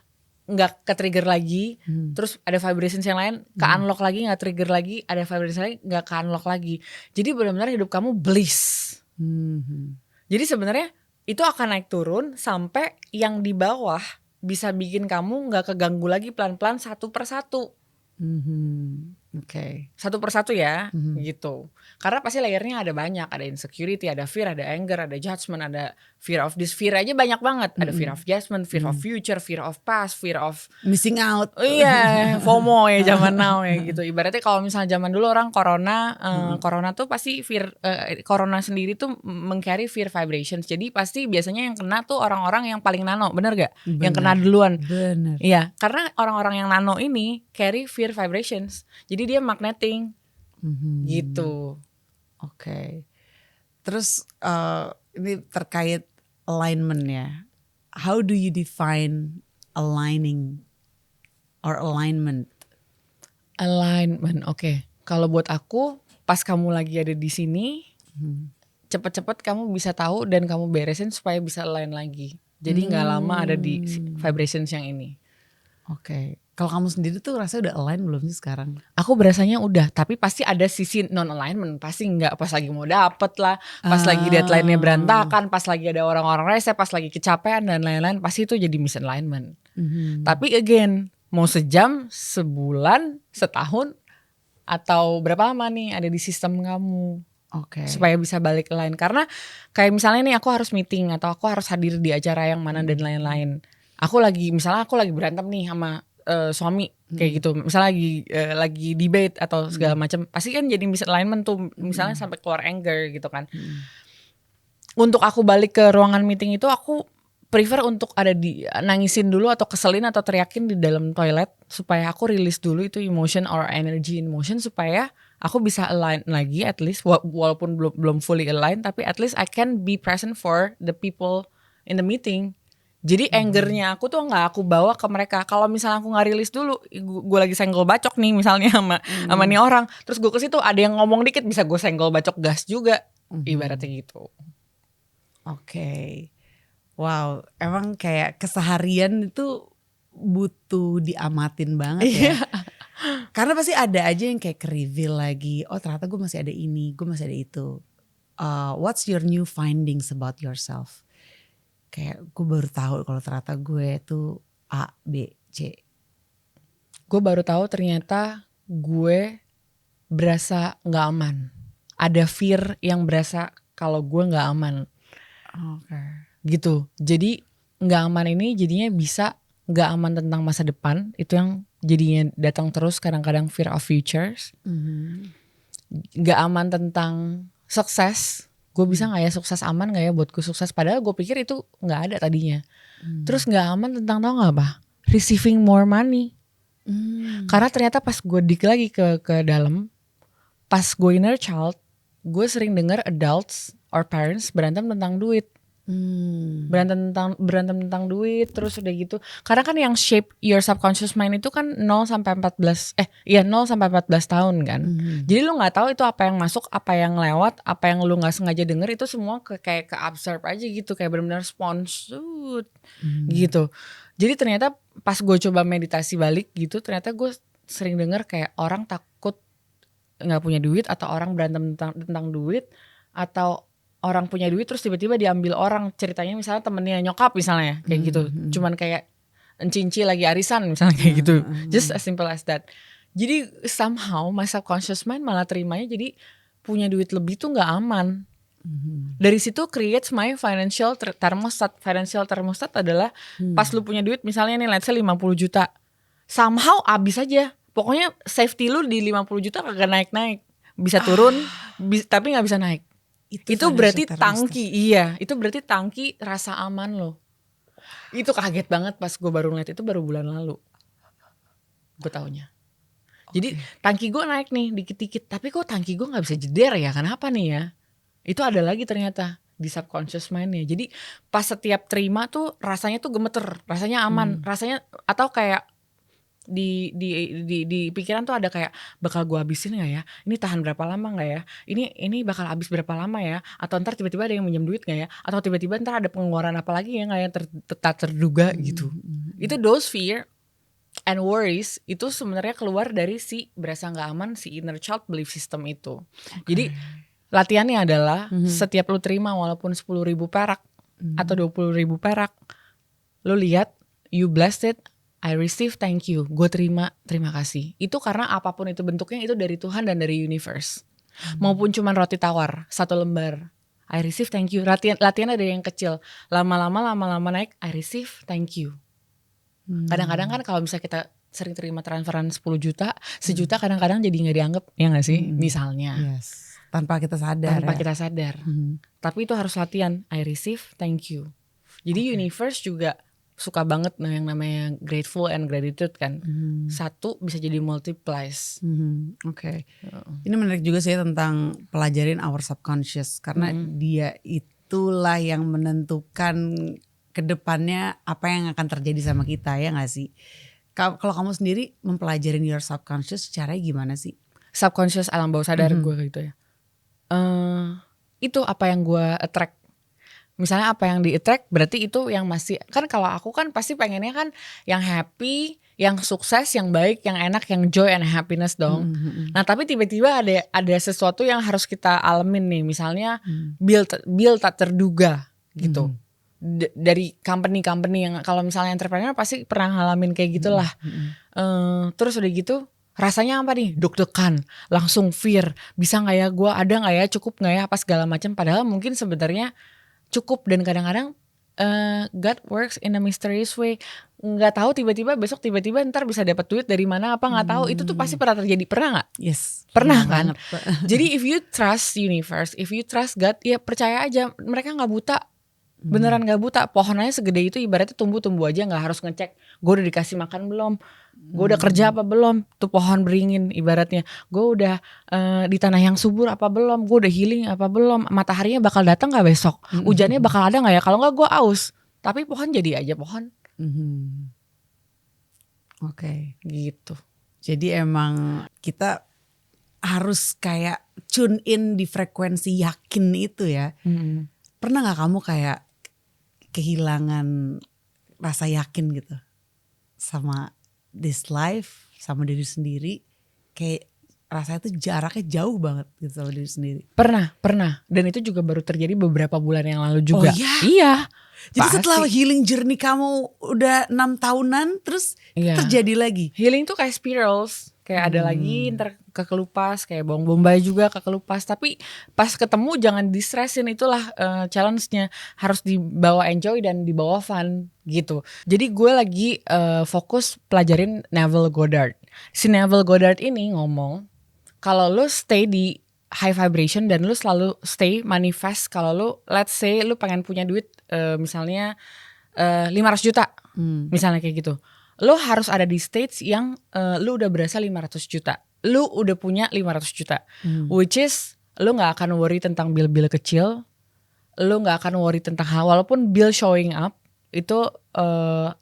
S1: nggak ke trigger lagi, terus ada vibrations yang lain ke unlock lagi, nggak trigger lagi, ada vibrations lain nggak ke unlock lagi. Jadi benar-benar hidup kamu bliss. Jadi sebenarnya itu akan naik turun sampai yang di bawah bisa bikin kamu nggak keganggu lagi pelan-pelan satu persatu.
S2: Okay.
S1: Satu persatu ya, gitu. Karena pasti layernya ada banyak, ada insecurity, ada fear, ada anger, ada judgment, ada fear of this, fear aja banyak banget. Ada fear of judgment, fear of future, fear of past, fear of
S2: missing out.
S1: Iya, FOMO ya zaman now ya gitu. Ibaratnya kalau misalnya zaman dulu orang corona tuh pasti fear, corona sendiri tuh meng-carry fear vibrations. Jadi pasti biasanya yang kena tuh orang-orang yang paling nano, bener gak? Yang kena duluan.
S2: Bener.
S1: Iya, karena orang-orang yang nano ini carry fear vibrations. Jadi dia magneting gitu.
S2: Oke. Terus ini terkait alignment ya. How do you define aligning or alignment?
S1: Alignment, oke. Kalau buat aku, pas kamu lagi ada di sini, cepet-cepet kamu bisa tahu dan kamu beresin supaya bisa align lagi. Jadi nggak lama ada di vibrations yang ini.
S2: Oke. Kalau kamu sendiri tuh rasanya udah align belum sih sekarang?
S1: Aku berasanya udah, tapi pasti ada sisi non alignment, pasti nggak pas lagi mau dapet lah, pas lagi deadline-nya berantakan, pas lagi ada orang-orang rese, pas lagi kecapean dan lain-lain, pasti itu jadi misalignment. Tapi again, mau sejam, sebulan, setahun, atau berapa lama nih ada di sistem kamu.
S2: Oke.
S1: Supaya bisa balik align. Karena kayak misalnya nih aku harus meeting atau aku harus hadir di acara yang mana dan lain-lain. Misalnya aku lagi berantem nih sama suami kayak gitu, misalnya lagi debate atau segala macam, pasti kan jadi misalignment tuh, misalnya sampai keluar anger gitu kan. Untuk aku balik ke ruangan meeting itu, aku prefer untuk ada nangisin dulu atau keselin atau teriakin di dalam toilet supaya aku rilis dulu itu emotion or energy in motion, supaya aku bisa align lagi at least, walaupun belum fully align, tapi at least I can be present for the people in the meeting. Jadi angernya aku tuh nggak aku bawa ke mereka. Kalau misalnya aku nggak rilis dulu, gue lagi senggol bacok nih misalnya sama nih orang, terus gue ke situ ada yang ngomong dikit, bisa gue senggol bacok gas juga, ibaratnya gitu.
S2: Oke. Wow, emang kayak keseharian itu butuh diamatin banget ya. Karena pasti ada aja yang kayak ke-reveal lagi, oh ternyata gue masih ada ini, gue masih ada itu. What's your new findings about yourself? Kayak gue baru tahu kalau ternyata gue tuh A, B, C.
S1: Gue baru tahu ternyata gue berasa gak aman. Ada fear yang berasa kalau gue gak aman.
S2: Oke.
S1: Gitu. Jadi gak aman ini jadinya bisa gak aman tentang masa depan. Itu yang jadinya datang terus, kadang-kadang fear of futures. Gak aman tentang sukses. Gue bisa gak ya sukses, aman gak ya buatku sukses. Padahal gue pikir itu gak ada tadinya. Terus gak aman tentang, tau gak apa? Receiving more money. Karena ternyata pas gue dig lagi ke dalam, pas gue inner child, gue sering dengar adults or parents berantem tentang duit. Berantem tentang duit, terus udah gitu. Karena kan yang shape your subconscious mind itu kan 0 sampai 14 tahun kan. Jadi lu nggak tahu itu apa yang masuk, apa yang lewat, apa yang lu nggak sengaja denger, itu semua kayak ke absorb aja gitu, kayak benar-benar sponge gitu. Jadi ternyata pas gue coba meditasi balik gitu, ternyata gue sering denger kayak orang takut nggak punya duit, atau orang berantem tentang duit, atau orang punya duit terus tiba-tiba diambil orang. Ceritanya misalnya temennya nyokap misalnya kayak gitu, cuman kayak encinci lagi arisan misalnya kayak gitu, just as simple as that. Jadi somehow my subconscious mind malah terimanya jadi punya duit lebih tuh nggak aman. Dari situ creates my financial thermostat. Financial thermostat adalah pas lu punya duit misalnya nih let's say 50 juta, somehow abis aja. Pokoknya safety lu di 50 juta kagak naik-naik, bisa turun tapi gak bisa naik. Itu berarti tangki. Iya, itu berarti tangki rasa aman lo. Itu kaget banget pas gue baru ngeliat itu, baru bulan lalu gue taunya. Jadi tangki gue naik nih dikit-dikit, tapi kok tangki gue gak bisa jeder ya, kenapa nih ya. Itu ada lagi ternyata di subconscious mind-nya. Jadi pas setiap terima tuh rasanya tuh gemeter, rasanya aman, rasanya, atau kayak di pikiran tuh ada kayak, bakal gue habisin nggak ya? Ini tahan berapa lama nggak ya? Ini bakal habis berapa lama ya? Atau ntar tiba-tiba ada yang minjem duit nggak ya? Atau tiba-tiba ntar ada pengeluaran apa lagi ya nggak, yang tak terduga gitu. Itu those fear and worries itu sebenarnya keluar dari si berasa nggak aman, si inner child belief system itu. Jadi latihannya adalah setiap lu terima walaupun 10.000 perak atau 20.000 perak, lu lihat, you blessed it, I receive, thank you, gue terima kasih. Itu karena apapun itu bentuknya, itu dari Tuhan dan dari universe. Maupun cuman roti tawar 1 lembar, I receive, thank you. Latihan ada yang kecil, lama-lama naik, I receive, thank you. Kadang-kadang kan kalau misalnya kita sering terima transferan 10 juta, sejuta kadang-kadang jadi gak dianggap, ya gak sih? Misalnya
S2: tanpa kita sadar.
S1: Tapi itu harus latihan, I receive, thank you. Jadi universe juga suka banget yang namanya grateful and gratitude kan. Satu bisa jadi multiplies.
S2: Ini menarik juga sih tentang pelajarin our subconscious, karena dia itulah yang menentukan kedepannya apa yang akan terjadi sama kita, ya gak sih? Kalau kamu sendiri mempelajarin your subconscious, caranya gimana sih?
S1: Subconscious, alam bawah sadar gue gitu ya. Itu apa yang gue attract. Misalnya apa yang di-attract berarti itu yang masih, kan kalau aku kan pasti pengennya kan yang happy, yang sukses, yang baik, yang enak, yang joy and happiness dong. Nah tapi tiba-tiba ada sesuatu yang harus kita alamin nih, misalnya bill tak terduga gitu. Dari company yang kalau misalnya entrepreneur pasti pernah ngalamin kayak gitulah. Terus udah gitu rasanya apa nih? Deg-degan, langsung fear, bisa gak ya gue, ada gak ya, cukup gak ya, apa segala macam. Padahal mungkin sebenarnya cukup, dan kadang-kadang God works in a mysterious way. Nggak tahu, tiba-tiba besok tiba-tiba ntar bisa dapat duit dari mana apa nggak tahu. Itu tuh pasti pernah terjadi, pernah nggak?
S2: Yes,
S1: pernah kan. Jadi if you trust universe, if you trust God, ya percaya aja, mereka nggak buta. Beneran gak buta. Pohonnya segede itu ibaratnya tumbuh aja, gak harus ngecek gue udah dikasih makan belum, gue udah kerja apa belum, tuh pohon beringin ibaratnya, gue udah di tanah yang subur apa belum, gue udah healing apa belum, mataharinya bakal datang gak besok, hujannya bakal ada gak ya, kalau gak gue aus. Tapi pohon jadi aja pohon. Gitu.
S2: Jadi emang kita harus kayak tune in di frekuensi yakin itu ya. Pernah gak kamu kayak kehilangan rasa yakin gitu sama this life, sama diri sendiri, kayak rasanya tuh jaraknya jauh banget gitu sama diri sendiri?
S1: Pernah, dan itu juga baru terjadi beberapa bulan yang lalu juga. Iya.
S2: Jadi setelah healing journey kamu udah 6 tahunan, terus terjadi lagi.
S1: Healing tuh kayak spirals, kayak ada lagi ntar kekelupas, kayak bawang bombay juga kekelupas. Tapi pas ketemu jangan distressin, itulah challenge-nya. Harus dibawa enjoy dan dibawa fun gitu. Jadi gue lagi fokus pelajarin Neville Goddard. Si Neville Goddard ini ngomong, kalau lu stay di high vibration dan lu selalu stay manifest, kalau lu let's say lu pengen punya duit misalnya 500 juta misalnya kayak gitu, lo harus ada di stage yang lo udah berasa 500 juta. Lo udah punya 500 juta. Which is lo gak akan worry tentang bill-bill kecil. Lo gak akan worry tentang hal, walaupun bill showing up, itu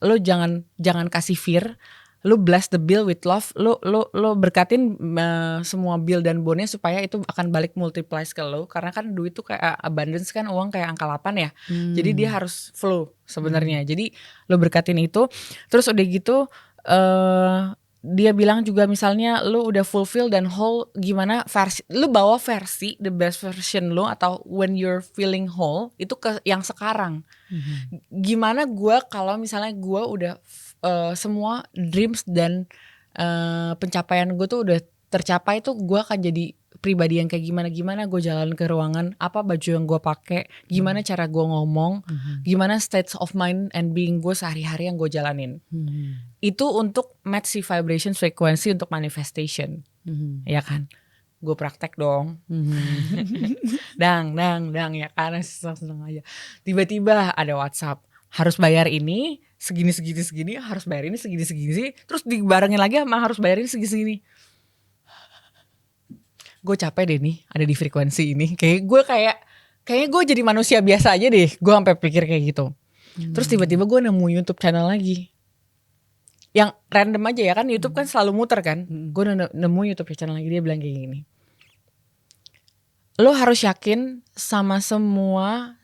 S1: lo jangan kasih fear. Lo bless the bill with love. Lo berkatin semua bill dan bonnya supaya itu akan balik multiplies ke lo. Karena kan duit tuh kayak abundance kan, uang kayak angka 8 ya. Jadi dia harus flow sebenarnya. Jadi lo berkatin itu. Terus udah gitu dia bilang juga misalnya lo udah fulfill dan whole, gimana versi lo bawa versi the best version lo, atau when you're feeling whole itu ke yang sekarang. Gimana gue kalau misalnya gue udah semua dreams dan pencapaian gue tuh udah tercapai, tuh gue akan jadi pribadi yang kayak gimana gue jalan ke ruangan, apa baju yang gue pakai, gimana cara gue ngomong, gimana state of mind and being gue sehari-hari yang gue jalanin. Itu untuk match si vibration frequency untuk manifestation. Ya kan, gue praktek dong. dang ya kan, seneng aja. Tiba-tiba ada WhatsApp, harus bayar ini segini, harus bayar ini segini, terus dibarengin lagi sama harus bayar ini segini. Gue capek deh nih ada di frekuensi ini. Kayaknya gue jadi manusia biasa aja deh. Gue sampai pikir kayak gitu. Terus tiba-tiba gue nemu YouTube channel lagi. Yang random aja ya kan, YouTube kan selalu muter kan. Gue nemu YouTube channel lagi, dia bilang kayak gini. Lo harus yakin sama semua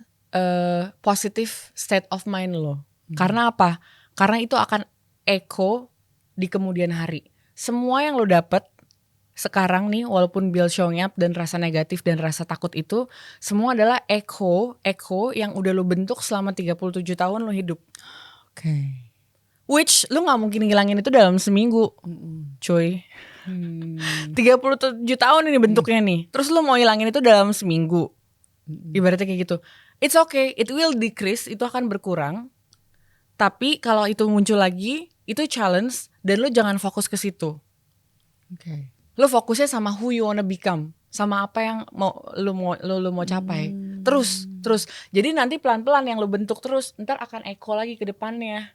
S1: positive state of mind lo. Karena apa? Karena itu akan echo di kemudian hari. Semua yang lo dapet sekarang nih, walaupun bill showing up dan rasa negatif dan rasa takut itu, semua adalah echo yang udah lo bentuk selama 37 tahun lo hidup. Which lo gak mungkin ngilangin itu dalam seminggu, cuy. 37 tahun ini bentuknya nih. Terus lo mau hilangin itu dalam seminggu. Ibaratnya kayak gitu. It's okay, it will decrease, itu akan berkurang. Tapi kalau itu muncul lagi, itu challenge, dan lo jangan fokus ke situ. Lo fokusnya sama who you wanna become, sama apa yang lo mau capai. Terus. Jadi nanti pelan-pelan yang lo bentuk terus, ntar akan echo lagi ke depannya.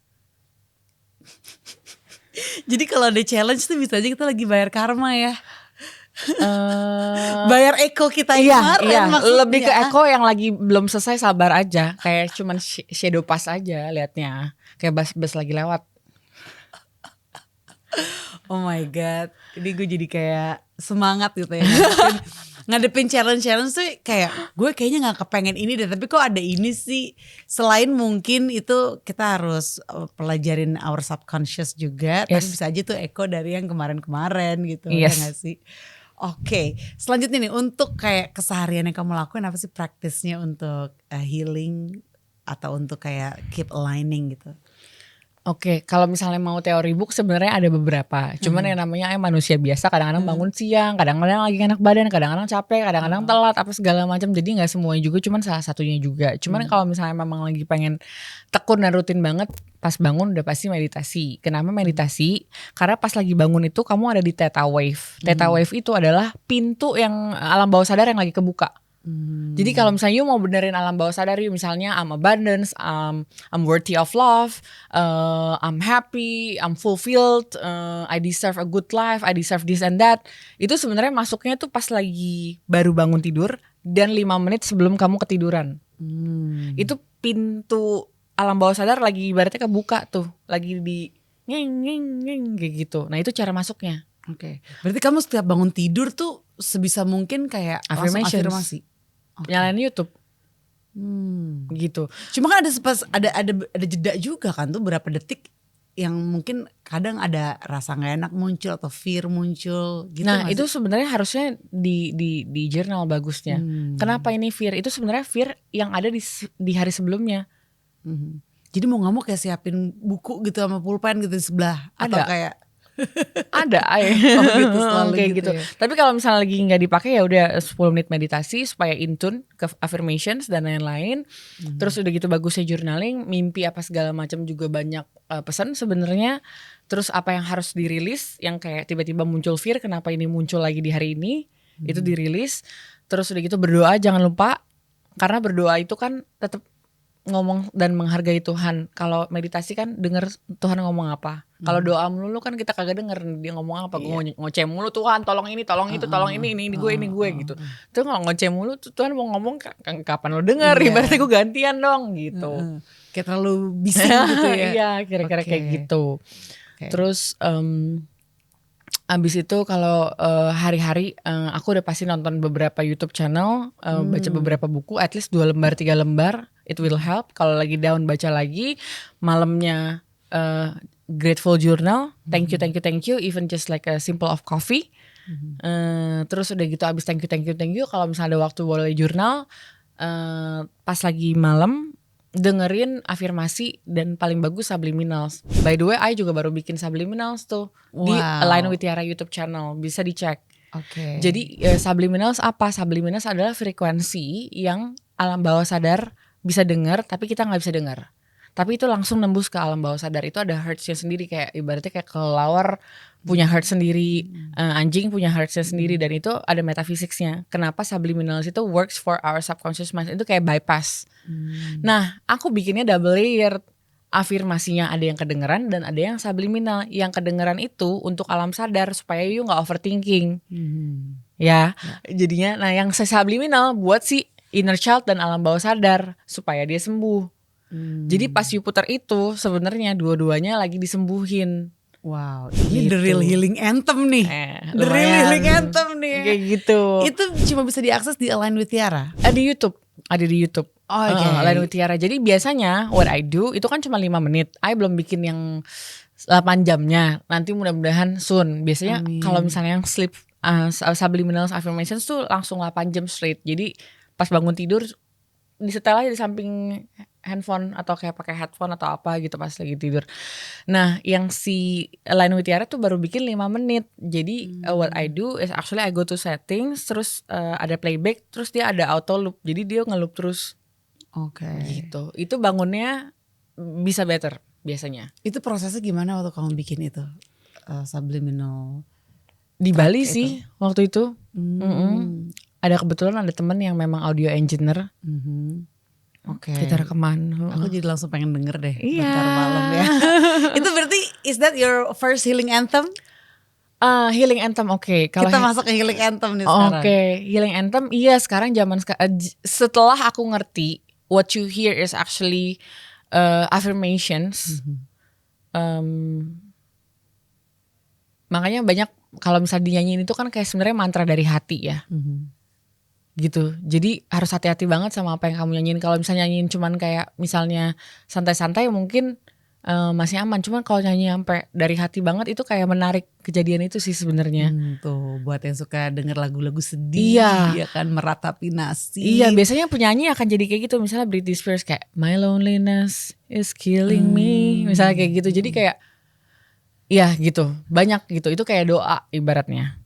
S2: Jadi kalau ada challenge tuh bisa aja kita lagi bayar karma ya. Bayar echo kita kemarin maksudnya.
S1: Lebih ke echo yang lagi belum selesai, sabar aja. Kayak cuman shadow pass aja liatnya. Kayak bus lagi lewat.
S2: Oh my god. Jadi gue jadi kayak semangat gitu ya. Ngadepin challenge tuh kayak gue kayaknya gak kepengen ini deh, tapi kok ada ini sih. Selain mungkin itu kita harus pelajarin our subconscious juga. Tapi bisa aja tuh echo dari yang kemarin-kemarin gitu. Ya gak sih? Oke, selanjutnya nih untuk kayak keseharian yang kamu lakuin, apa sih praktisnya untuk healing atau untuk kayak keep aligning gitu?
S1: Oke, kalau misalnya mau teori book sebenarnya ada beberapa. Cuman yang namanya manusia biasa kadang-kadang bangun siang, kadang-kadang lagi enak badan, kadang-kadang capek, kadang-kadang telat apa segala macam. Jadi nggak semuanya juga, cuman salah satunya juga. Cuman kalau misalnya memang lagi pengen tekun dan rutin banget, pas bangun udah pasti meditasi. Kenapa meditasi? Karena pas lagi bangun itu kamu ada di theta wave. Theta wave itu adalah pintu yang alam bawah sadar yang lagi kebuka. Jadi kalau misalnya you mau benerin alam bawah sadar you, misalnya I'm abundance, I'm worthy of love, I'm happy, I'm fulfilled, I deserve a good life, I deserve this and that. Itu sebenarnya masuknya tuh pas lagi baru bangun tidur dan 5 menit sebelum kamu ketiduran. Itu pintu alam bawah sadar lagi ibaratnya kebuka tuh, lagi di ngeng kayak gitu. Gitu. Nah itu cara masuknya.
S2: Oke. Berarti kamu setiap bangun tidur tuh sebisa mungkin kayak afirmasi.
S1: Nyalain YouTube. Gitu.
S2: Cuma kan ada jeda juga kan tuh berapa detik yang mungkin kadang ada rasa nggak enak muncul atau fear muncul gitu.
S1: Nah itu sebenarnya harusnya di jurnal bagusnya. Kenapa ini fear? Itu sebenarnya fear yang ada di hari sebelumnya.
S2: Jadi mau nggak mau kayak siapin buku gitu sama pulpen gitu di sebelah. Atau kayak
S1: ada
S2: gitu, selalu
S1: kayak gitu.
S2: Ya.
S1: Tapi kalau misalnya lagi nggak dipakai ya udah 10 menit meditasi supaya in tune ke affirmations dan lain-lain. Terus udah gitu bagusnya journaling, mimpi apa segala macam juga banyak pesan sebenarnya. Terus apa yang harus dirilis, yang kayak tiba-tiba muncul fear, kenapa ini muncul lagi di hari ini, itu dirilis. Terus udah gitu berdoa jangan lupa, karena berdoa itu kan tetap ngomong dan menghargai Tuhan. Kalau meditasi kan denger Tuhan ngomong apa. Kalau doa melulu kan kita kagak denger dia ngomong apa. Gue ngoceh mulu, Tuhan tolong ini, tolong itu, tolong ini gue gitu. Terus kalau ngoceh mulu Tuhan mau ngomong kapan lo denger, ibaratnya gue gantian dong gitu.
S2: Kayak terlalu bising gitu ya.
S1: Iya, kira-kira kayak gitu. Terus abis itu kalau hari-hari aku udah pasti nonton beberapa YouTube channel, baca beberapa buku, at least 2 lembar 3 lembar, it will help. Kalau lagi down baca lagi, malamnya grateful journal, thank you, even just like a simple of coffee. Terus udah gitu abis thank you, kalau misalnya ada waktu boleh jurnal, pas lagi malam dengerin afirmasi dan paling bagus subliminals. By the way, I juga baru bikin subliminals tuh di Align with Tiara YouTube channel, bisa dicek. Jadi subliminals apa? Subliminals adalah frekuensi yang alam bawah sadar bisa dengar, tapi kita nggak bisa dengar. Tapi itu langsung nembus ke alam bawah sadar. Itu ada hertznya sendiri, kayak ibaratnya kayak kelelawar punya hertz sendiri, anjing punya hertznya sendiri, dan itu ada metafisiksnya. Kenapa subliminals itu works for our subconscious mind, itu kayak bypass. Nah, aku bikinnya double layer. Afirmasinya ada yang kedengeran dan ada yang subliminal. Yang kedengeran itu untuk alam sadar supaya you gak overthinking. Ya, jadinya nah yang subliminal buat si inner child dan alam bawah sadar supaya dia sembuh. Jadi pas you putar itu sebenarnya dua-duanya lagi disembuhin.
S2: Wow, ini gitu. The real healing anthem nih. The real healing anthem nih.
S1: Kayak gitu.
S2: Itu cuma bisa diakses di Align with Tiara.
S1: Di YouTube. Ada di YouTube. Align with Tiara. Jadi biasanya what I do itu kan cuma 5 menit. I belum bikin yang 8 jamnya. Nanti mudah-mudahan soon. Biasanya kalau misalnya yang sleep subliminal affirmations tuh langsung 8 jam straight. Jadi pas bangun tidur disetel aja di samping handphone atau kayak pakai headphone atau apa gitu pas lagi tidur. Nah, yang si Align with Tiara tuh baru bikin 5 menit. Jadi what I do is actually I go to settings, terus ada playback, terus dia ada auto loop. Jadi dia nge-loop terus. Gitu. Itu bangunnya bisa better biasanya.
S2: Itu prosesnya gimana waktu kamu bikin itu? Subliminal
S1: di Bali sih waktu itu. Ada kebetulan ada temen yang memang audio engineer. Kita rekaman.
S2: Aku jadi langsung pengen denger deh. Bentar malam ya. Itu berarti is that your first healing anthem?
S1: Healing anthem
S2: Kita masuk ke healing anthem nih sekarang.
S1: Healing anthem iya sekarang zaman setelah aku ngerti what you hear is actually affirmations. Makanya banyak kalau misalnya dinyanyiin itu kan kayak sebenarnya mantra dari hati ya. Gitu. Jadi harus hati-hati banget sama apa yang kamu nyanyiin. Kalau misalnya nyanyiin cuman kayak misalnya santai-santai mungkin masih aman. Cuman kalau nyanyi sampai dari hati banget itu kayak menarik kejadian itu sih sebenarnya.
S2: Tuh buat yang suka denger lagu-lagu sedih, ya kan meratapi nasib.
S1: Iya, biasanya penyanyi akan jadi kayak gitu. Misalnya Britney Spears kayak My loneliness is killing me. Misalnya kayak gitu. Jadi kayak iya gitu. Banyak gitu. Itu kayak doa ibaratnya.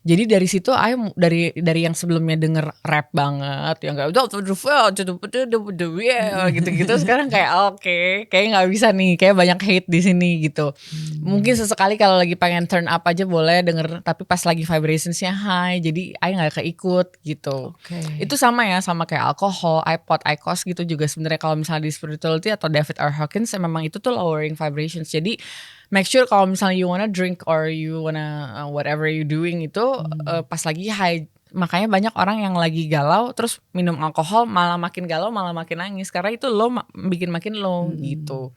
S1: Jadi dari situ dari yang sebelumnya denger rap banget yang kayak gitu-gitu sekarang kayak kayak nggak bisa nih, kayak banyak hate di sini gitu. Mungkin sesekali kalau lagi pengen turn up aja boleh denger, tapi pas lagi vibrationsnya high jadi nggak keikut gitu. Itu sama kayak alkohol, iPod, IQOS gitu juga sebenarnya. Kalau misalnya di spirituality atau David R. Hawkins memang itu tuh lowering vibrations. Jadi make sure kalau misalnya you wanna drink or you wanna whatever you doing itu pas lagi high. Makanya banyak orang yang lagi galau terus minum alkohol malah makin galau, malah makin nangis karena itu low bikin makin low gitu.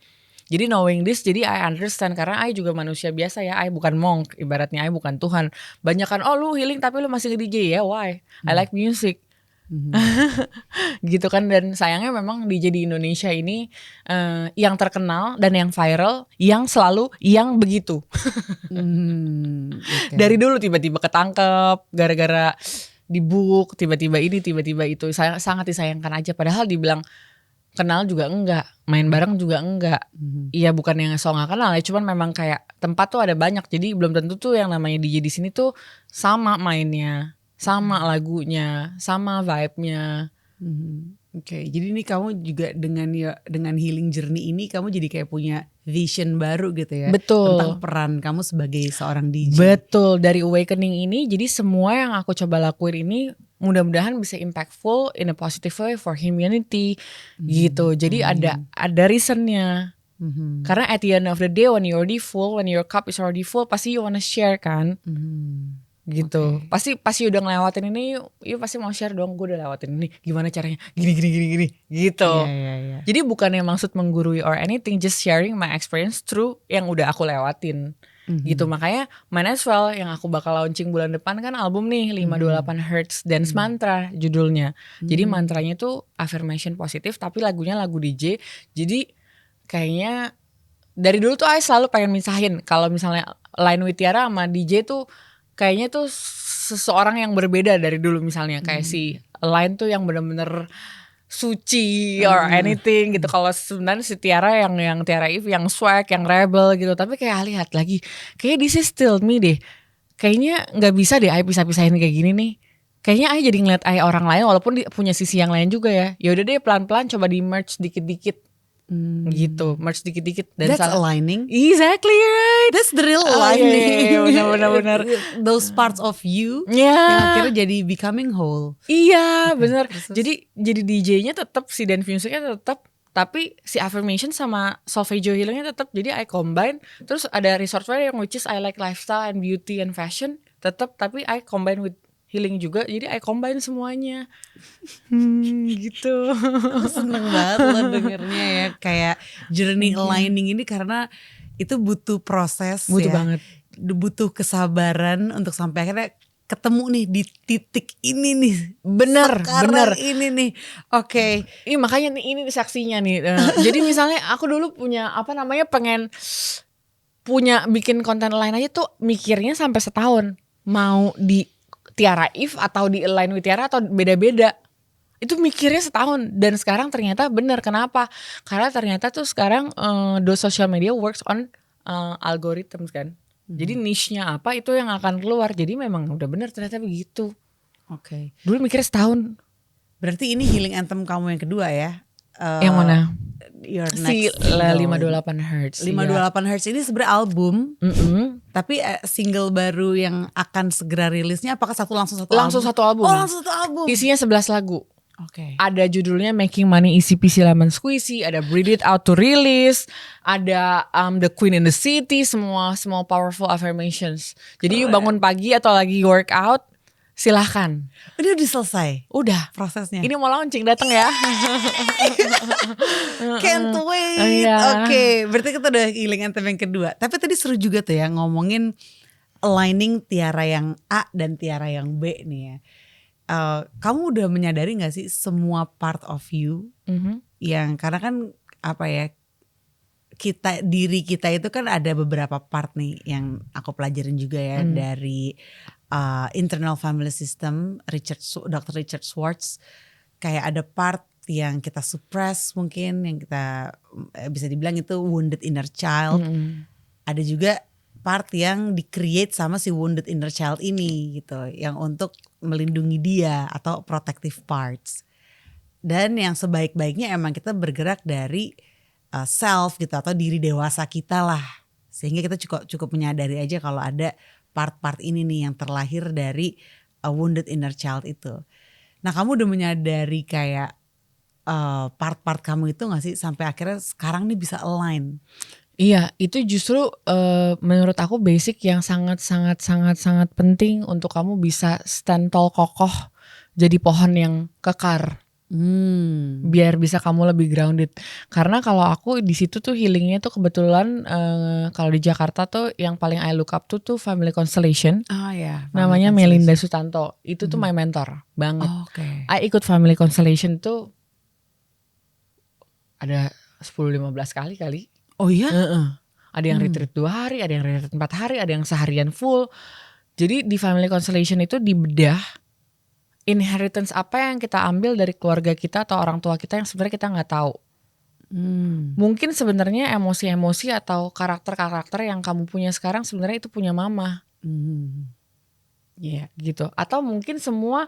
S1: Jadi knowing this, jadi I understand karena I juga manusia biasa ya, I bukan monk, ibaratnya I bukan Tuhan. Banyak kan lu healing tapi lu masih nge-DJ ya, why? I like music. Gitu kan. Dan sayangnya memang DJ di Indonesia ini yang terkenal dan yang viral yang selalu yang begitu. Dari dulu tiba-tiba ketangkep gara-gara dibook, tiba-tiba ini tiba-tiba itu. Sangat disayangkan aja, padahal dibilang kenal juga enggak, main bareng juga enggak. Iya bukan yang so gak kenal ya, cuman memang kayak tempat tuh ada banyak, jadi belum tentu tuh yang namanya DJ di sini tuh sama mainnya, sama lagunya, sama vibe-nya.
S2: Jadi ini kamu juga dengan healing journey ini kamu jadi kayak punya vision baru gitu ya.
S1: Betul.
S2: Tentang peran kamu sebagai seorang DJ.
S1: Betul, dari awakening ini jadi semua yang aku coba lakuin ini mudah-mudahan bisa impactful in a positive way for humanity gitu. Jadi ada reasonnya. Karena at the end of the day when you're already full, when your cup is already full, pasti you wanna share kan. Gitu. Pasti udah ngelewatin ini, you pasti mau share dong, gue udah lewatin ini, gimana caranya, gini gitu. Jadi bukannya maksud menggurui or anything, just sharing my experience through yang udah aku lewatin. Gitu. Makanya might as well yang aku bakal launching bulan depan kan album nih 528 Hertz Dance Mantra judulnya. Jadi mantranya tuh affirmation positif tapi lagunya lagu DJ. Jadi kayaknya dari dulu tuh I selalu pengen misahin kalau misalnya Line with Tiara sama DJ tuh kayaknya tuh seseorang yang berbeda dari dulu. Misalnya kayak si Line tuh yang bener-bener suci or anything gitu. Kalau sebenarnya si Tiara yang Tiara Eve yang swag, yang rebel gitu. Tapi kayak lihat lagi, kayak this is still me deh. Kayaknya nggak bisa deh I pisah-pisahin kayak gini nih. Kayaknya I jadi ngeliat I orang lain walaupun dia punya sisi yang lain juga ya. Ya udah deh pelan-pelan coba di merge dikit-dikit. Gitu, merge dikit-dikit dan
S2: That's aligning.
S1: Exactly right.
S2: That's the real aligning.
S1: Benar.
S2: Those parts of you
S1: yang
S2: akhirnya jadi becoming whole.
S1: Iya, benar. Jadi DJ-nya tetap, si dance musicnya tetap, tapi si affirmation sama solfeggio healingnya tetap. Jadi I combine. Terus ada resourceware yang which is I like lifestyle and beauty and fashion tetap, tapi I combine with healing juga, jadi I combine semuanya. Gitu.
S2: Aku seneng banget lo dengernya ya, kayak journey aligning ini karena itu butuh proses,
S1: butuh
S2: ya.
S1: Banget.
S2: Butuh kesabaran untuk sampai akhirnya ketemu nih di titik ini nih.
S1: Bener.
S2: Ini nih. Oke.
S1: Ini makanya nih, ini saksinya nih. Jadi misalnya aku dulu punya pengen punya bikin konten lain aja tuh mikirnya sampai setahun. Mau di Tiara Eve atau di Align with Tiara atau beda-beda. Itu mikirnya setahun. Dan sekarang ternyata bener. Kenapa? Karena ternyata tuh sekarang those social media works on algorithms kan. Jadi niche-nya apa itu yang akan keluar. Jadi memang udah bener ternyata begitu.
S2: Oke.
S1: Dulu mikirnya setahun.
S2: Berarti ini healing anthem kamu yang kedua ya?
S1: Yang mana?
S2: Your
S1: Si
S2: next single.
S1: 528 Hertz.
S2: 528 Hertz ini sebenarnya album. Tapi single baru yang akan segera rilisnya apakah langsung satu album?
S1: Satu album.
S2: Oh, langsung satu album.
S1: Isinya 11 lagu.
S2: Oke.
S1: Ada judulnya Making Money Easy Peasy Lemon Squeezy, ada Breathe It Out to Release, ada The Queen in the City, semua powerful affirmations. Jadi you bangun pagi atau lagi workout, silahkan.
S2: Ini udah selesai?
S1: Udah.
S2: Prosesnya?
S1: Ini mau launching, datang ya.
S2: Can't wait. Oke, berarti kita udah healing anthem yang kedua. Tapi tadi seru juga tuh ya ngomongin aligning Tiara yang A dan Tiara yang B nih ya. Kamu udah menyadari gak sih semua part of you yang karena kan apa ya, diri kita itu kan ada beberapa part nih yang aku pelajarin juga ya dari internal family system Dr. Richard Schwartz. Kayak ada part yang kita suppress mungkin, yang kita bisa dibilang itu wounded inner child. Ada juga part yang di-create sama si wounded inner child ini gitu, yang untuk melindungi dia atau protective parts. Dan yang sebaik-baiknya emang kita bergerak dari self gitu atau diri dewasa kita lah. Sehingga kita cukup menyadari aja kalau ada part-part ini nih yang terlahir dari wounded inner child itu. Nah, kamu udah menyadari kayak part-part kamu itu gak sih sampai akhirnya sekarang nih bisa align?
S1: Iya, itu justru menurut aku basic yang sangat penting untuk kamu bisa stand tall kokoh jadi pohon yang kekar. Biar bisa kamu lebih grounded. Karena kalau aku di situ tuh healingnya tuh kebetulan kalau di Jakarta tuh yang paling I look up tuh Family Constellation.
S2: Oh ya.
S1: Namanya Melinda Sutanto. Itu tuh my mentor banget.
S2: Okay.
S1: I ikut Family Constellation tuh ada 10-15 kali.
S2: Oh iya?
S1: Ada yang retreat 2 hari, ada yang retreat 4 hari, ada yang seharian full. Jadi di Family Constellation itu dibedah inheritance apa yang kita ambil dari keluarga kita atau orang tua kita yang sebenarnya kita nggak tahu. Mungkin sebenarnya emosi-emosi atau karakter-karakter yang kamu punya sekarang sebenarnya itu punya mama. Gitu. Atau mungkin semua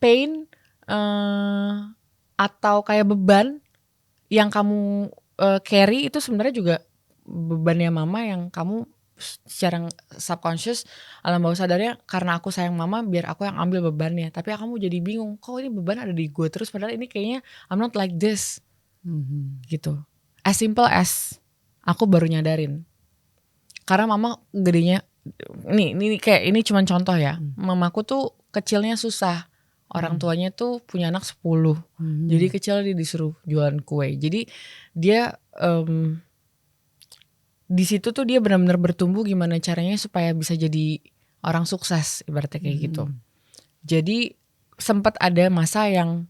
S1: pain atau kayak beban yang kamu carry itu sebenarnya juga bebannya mama yang kamu secara subconscious, alam bawah sadarnya karena aku sayang mama biar aku yang ambil bebannya. Tapi kamu jadi bingung, kok ini beban ada di gue terus padahal ini kayaknya I'm not like this. Gitu. As simple as aku baru nyadarin. Karena mama gedenya ini kayak ini cuma contoh ya. Mamaku tuh kecilnya susah. Orang tuanya tuh punya anak 10. Jadi kecil dia disuruh jualan kue. Jadi dia di situ tuh dia benar-benar bertumbuh gimana caranya supaya bisa jadi orang sukses ibaratnya kayak gitu. Jadi sempat ada masa yang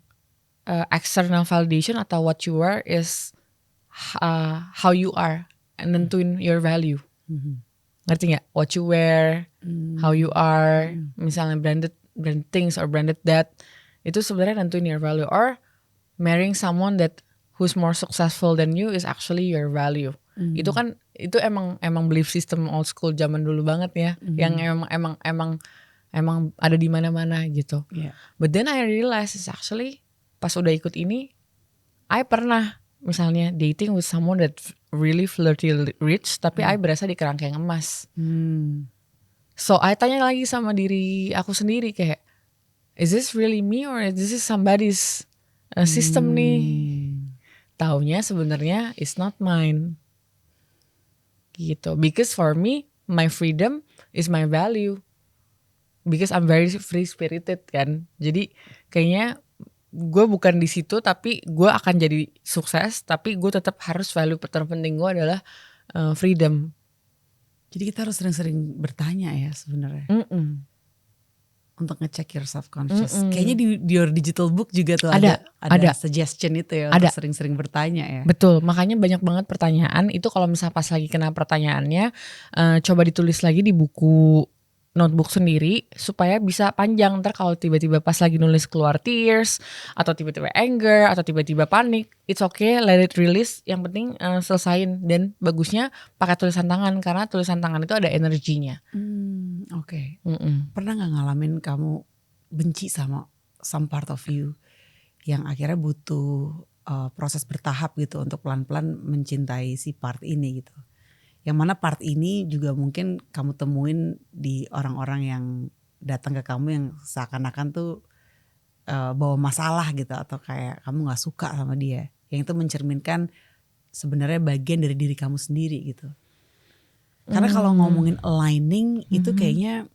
S1: external validation atau what you are is how you are and nentuin your value. Ngerti nggak? What you wear, how you are, misalnya branded things or branded that, itu sebenarnya nentuin your value. Or marrying someone that who's more successful than you is actually your value. Itu kan itu emang belief system old school zaman dulu banget ya, yang emang ada di mana-mana gitu. But then I realize is actually pas udah ikut ini, I pernah misalnya dating with someone that really flirty rich, tapi I berasa di kerangkeng emas. So I tanya lagi sama diri aku sendiri kayak, is this really me or is this somebody's system nih? Taunya sebenarnya it's not mine. Gitu. Because for me, my freedom is my value. Because I'm very free spirited kan. Jadi kayaknya gue bukan di situ tapi gue akan jadi sukses, tapi gue tetap harus value terpenting gue adalah freedom.
S2: Jadi kita harus sering-sering bertanya ya sebenarnya. Untuk ngecek your subconscious. Kayaknya di your digital book juga tuh ada suggestion itu ya. Untuk sering-sering bertanya ya.
S1: Betul, makanya banyak banget pertanyaan. Itu kalau misalnya pas lagi kena pertanyaannya, coba ditulis lagi di buku notebook sendiri supaya bisa panjang. Ntar kalau tiba-tiba pas lagi nulis keluar tears atau tiba-tiba anger atau tiba-tiba panik, it's okay, let it release. Yang penting selesain. Dan bagusnya pakai tulisan tangan karena tulisan tangan itu ada energinya.
S2: Oke. Pernah gak ngalamin kamu benci sama some part of you yang akhirnya butuh proses bertahap gitu untuk pelan-pelan mencintai si part ini gitu? Yang mana part ini juga mungkin kamu temuin di orang-orang yang datang ke kamu yang seakan-akan tuh bawa masalah gitu, atau kayak kamu gak suka sama dia. Yang itu mencerminkan sebenarnya bagian dari diri kamu sendiri gitu. Karena kalau ngomongin aligning itu kayaknya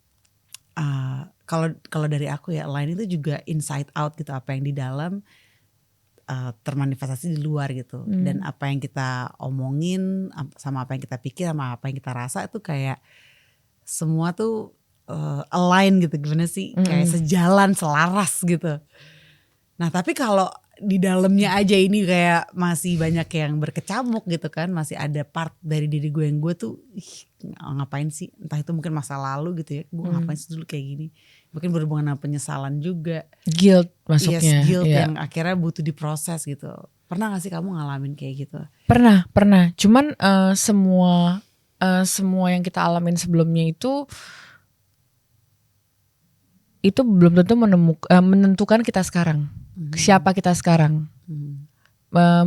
S2: kalau dari aku ya, aligning itu juga inside out gitu, apa yang di dalam termanifestasi di luar gitu. Dan apa yang kita omongin sama apa yang kita pikir sama apa yang kita rasa itu kayak semua tuh align gitu, gimana sih, kayak sejalan, selaras gitu. Nah tapi kalau di dalamnya aja ini kayak masih banyak yang berkecamuk gitu kan, masih ada part dari diri gue yang gue tuh ngapain sih, entah itu mungkin masa lalu gitu ya, gue ngapain sih dulu kayak gini, mungkin berhubungan dengan penyesalan juga,
S1: guilt masuknya.
S2: Yes, guilt yang akhirnya butuh diproses gitu. Pernah gak sih kamu ngalamin kayak gitu?
S1: Pernah. Cuman semua yang kita alamin sebelumnya itu belum tentu menentukan kita sekarang. Siapa kita sekarang.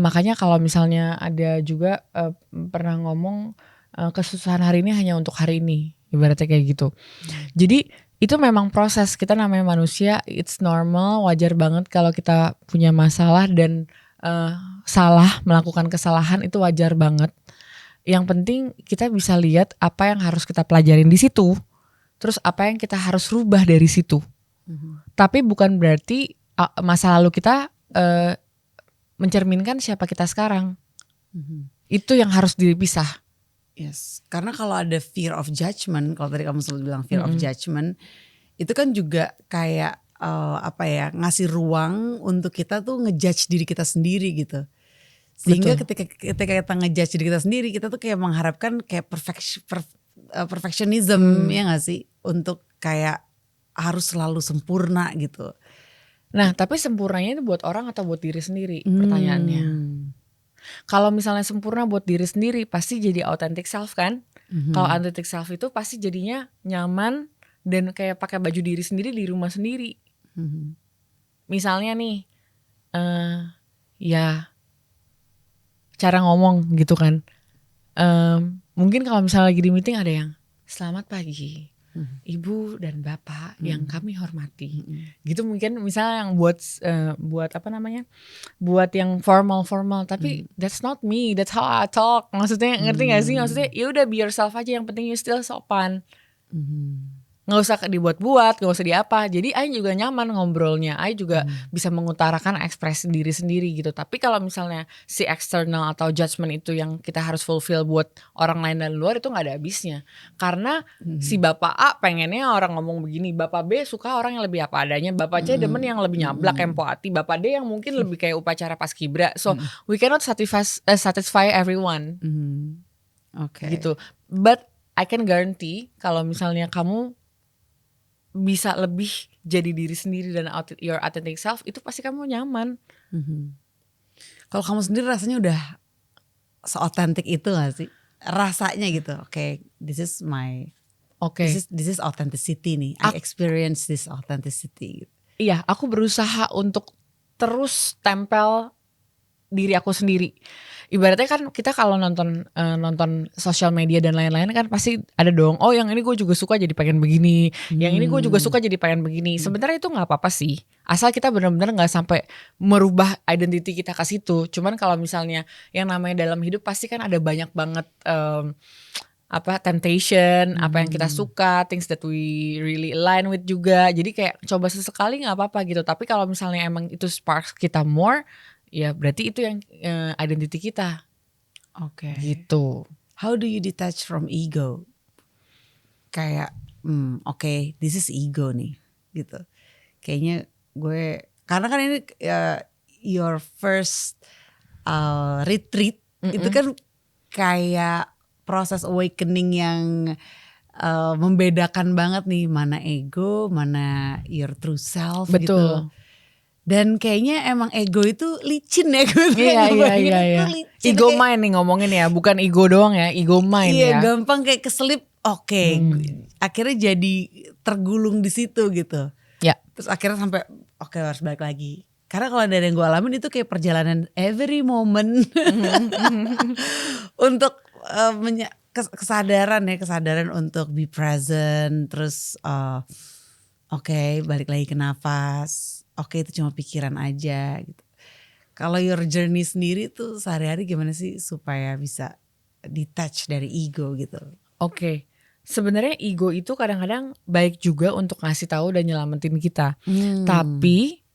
S1: Makanya kalau misalnya ada juga pernah ngomong kesusahan hari ini hanya untuk hari ini, ibaratnya kayak gitu. Jadi itu memang proses, kita namanya manusia, it's normal, wajar banget kalau kita punya masalah dan salah, melakukan kesalahan, itu wajar banget. Yang penting kita bisa lihat apa yang harus kita pelajarin di situ, terus apa yang kita harus rubah dari situ. Tapi bukan berarti masa lalu kita mencerminkan siapa kita sekarang. Itu yang harus dipisah.
S2: Yes, karena kalau ada fear of judgment, kalau tadi kamu selalu bilang fear of judgment, itu kan juga kayak ngasih ruang untuk kita tuh ngejudge diri kita sendiri gitu. Sehingga ketika kita ngejudge diri kita sendiri, kita tuh kayak mengharapkan kayak perfectionism, ya gak sih, untuk kayak harus selalu sempurna gitu.
S1: Nah tapi sempurnanya itu buat orang atau buat diri sendiri, pertanyaannya. Kalau misalnya sempurna buat diri sendiri pasti jadi authentic self kan. Kalau authentic self itu pasti jadinya nyaman dan kayak pakai baju diri sendiri di rumah sendiri. Misalnya nih ya cara ngomong gitu kan, Mungkin kalau misalnya lagi di meeting ada yang selamat pagi ibu dan bapak yang kami hormati, gitu. Mungkin misalnya yang buat apa namanya, buat yang formal, tapi that's not me, that's how I talk. Maksudnya ngerti gak sih? Maksudnya ya udah be yourself aja, yang penting you still sopan. Nggak usah dibuat-buat, nggak usah diapa. Jadi Ai juga nyaman ngobrolnya, Ai juga bisa mengutarakan ekspresi diri sendiri gitu. Tapi kalau misalnya si external atau judgment itu yang kita harus fulfill buat orang lain dan luar, itu nggak ada habisnya. Karena si bapak A pengennya orang ngomong begini, bapak B suka orang yang lebih apa adanya, bapak C demen yang lebih nyablak, empati, bapak D yang mungkin lebih kayak upacara paskibra. So we cannot satisfy everyone. Gitu. But I can guarantee kalau misalnya kamu bisa lebih jadi diri sendiri dan your authentic self, itu pasti kamu nyaman.
S2: Kalau kamu sendiri rasanya udah se-authentic itu gak sih? Rasanya gitu. This is my this is authenticity nih. I experience this authenticity.
S1: Iya, aku berusaha untuk terus tempel diri aku sendiri. Ibaratnya kan kita kalau nonton sosial media dan lain-lain kan pasti ada dong, oh yang ini gue juga suka jadi pengen begini, yang ini gue juga suka jadi pengen begini. Sebenarnya itu nggak apa-apa sih, asal kita benar-benar nggak sampai merubah identity kita ke situ. Cuman kalau misalnya yang namanya dalam hidup pasti kan ada banyak banget temptation, apa yang kita suka, things that we really align with juga. Jadi kayak coba sesekali nggak apa-apa gitu. Tapi kalau misalnya emang itu sparks kita more, ya berarti itu yang identity kita. Gitu.
S2: How do you detach from ego? Kayak this is ego nih gitu. Kayaknya gue, karena kan ini your first retreat, itu kan kayak proses awakening yang membedakan banget nih mana ego, mana your true self.
S1: Betul.
S2: Gitu. Dan kayaknya emang ego itu licin ya.
S1: Iya. Ego kayak, mind nih ngomongin ya, bukan ego doang ya, ego mind ya.
S2: Iya, gampang kayak keselip. Akhirnya jadi tergulung di situ gitu.
S1: Ya.
S2: Terus akhirnya sampai harus balik lagi. Karena kalau dari yang gue alamin itu kayak perjalanan every moment untuk kesadaran untuk be present. Terus balik lagi ke nafas. Itu cuma pikiran aja gitu. Kalau your journey sendiri tuh sehari-hari gimana sih supaya bisa detach dari ego gitu?
S1: Sebenarnya ego itu kadang-kadang baik juga untuk ngasih tahu dan nyelamatin kita. Tapi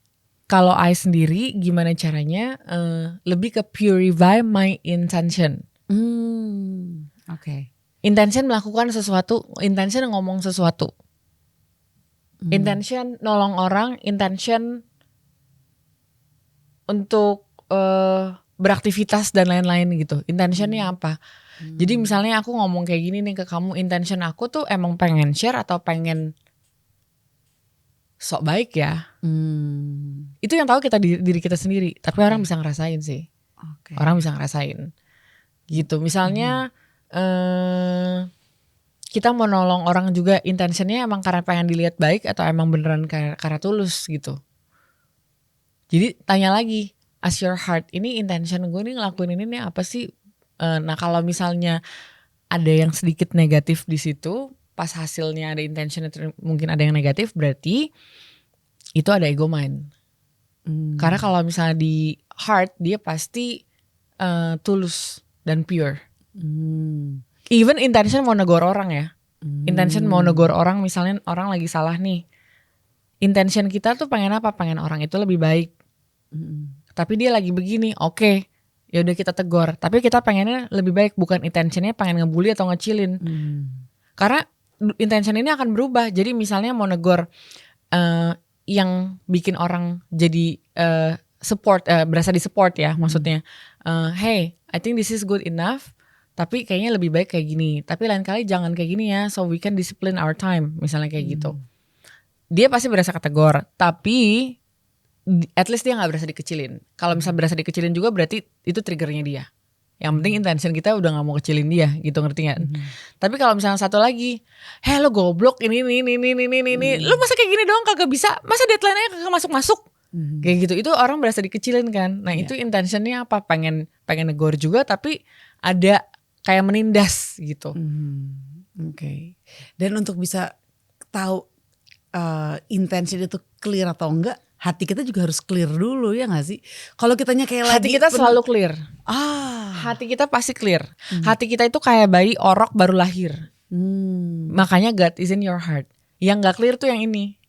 S1: kalau I sendiri gimana caranya lebih ke purify my intention. Intention melakukan sesuatu, intention ngomong sesuatu. Intention nolong orang, intention untuk beraktivitas dan lain-lain gitu. Intentionnya apa? Jadi misalnya aku ngomong kayak gini nih ke kamu, intention aku tuh emang pengen share atau pengen sok baik ya. Itu yang tahu kita diri kita sendiri. Tapi orang bisa ngerasain sih. Orang bisa ngerasain. Gitu. Misalnya kita mau nolong orang juga, intentionnya emang karena pengen dilihat baik atau emang beneran karena tulus gitu. Jadi tanya lagi, ask your heart, ini intention gue nih ngelakuin ini nih apa sih? Nah kalau misalnya ada yang sedikit negatif di situ, pas hasilnya ada intention mungkin ada yang negatif, berarti itu ada ego mind. Karena kalau misalnya di heart dia pasti tulus dan pure. Even intention mau negor orang ya. Intention mau negor orang, misalnya orang lagi salah nih. Intention kita tuh pengen apa? Pengen orang itu lebih baik. Tapi dia lagi begini, ya udah kita tegur. Tapi kita pengennya lebih baik, bukan intentionnya pengen ngebully atau ngecilin. Karena intention ini akan berubah. Jadi misalnya mau negor yang bikin orang jadi support, berasa di support ya maksudnya. Hey, I think this is good enough. Tapi kayaknya lebih baik kayak gini. Tapi lain kali jangan kayak gini ya. So we can discipline our time. Misalnya kayak gitu. Dia pasti berasa kategor. Tapi at least dia gak berasa dikecilin. Kalau misalnya berasa dikecilin juga berarti itu triggernya dia. Yang penting intention kita udah gak mau kecilin dia. Gitu, ngerti gak? Tapi kalau misalnya satu lagi, hey lo goblok ini. Lo masa kayak gini doang kagak bisa? Masa deadline-nya kagak masuk-masuk? Kayak gitu. Itu orang berasa dikecilin kan. Nah itu intentionnya apa? Pengen negor juga tapi ada kayak menindas gitu.
S2: Oke. Dan untuk bisa tahu intention itu clear atau enggak, hati kita juga harus clear dulu ya gak sih? Kalau kitanya kayak
S1: Hati
S2: lagi
S1: kita selalu clear.
S2: Hati
S1: Hati kita pasti clear. Hati kita itu kayak bayi orok baru lahir. Makanya God is in your heart. Yang gak clear tuh yang ini.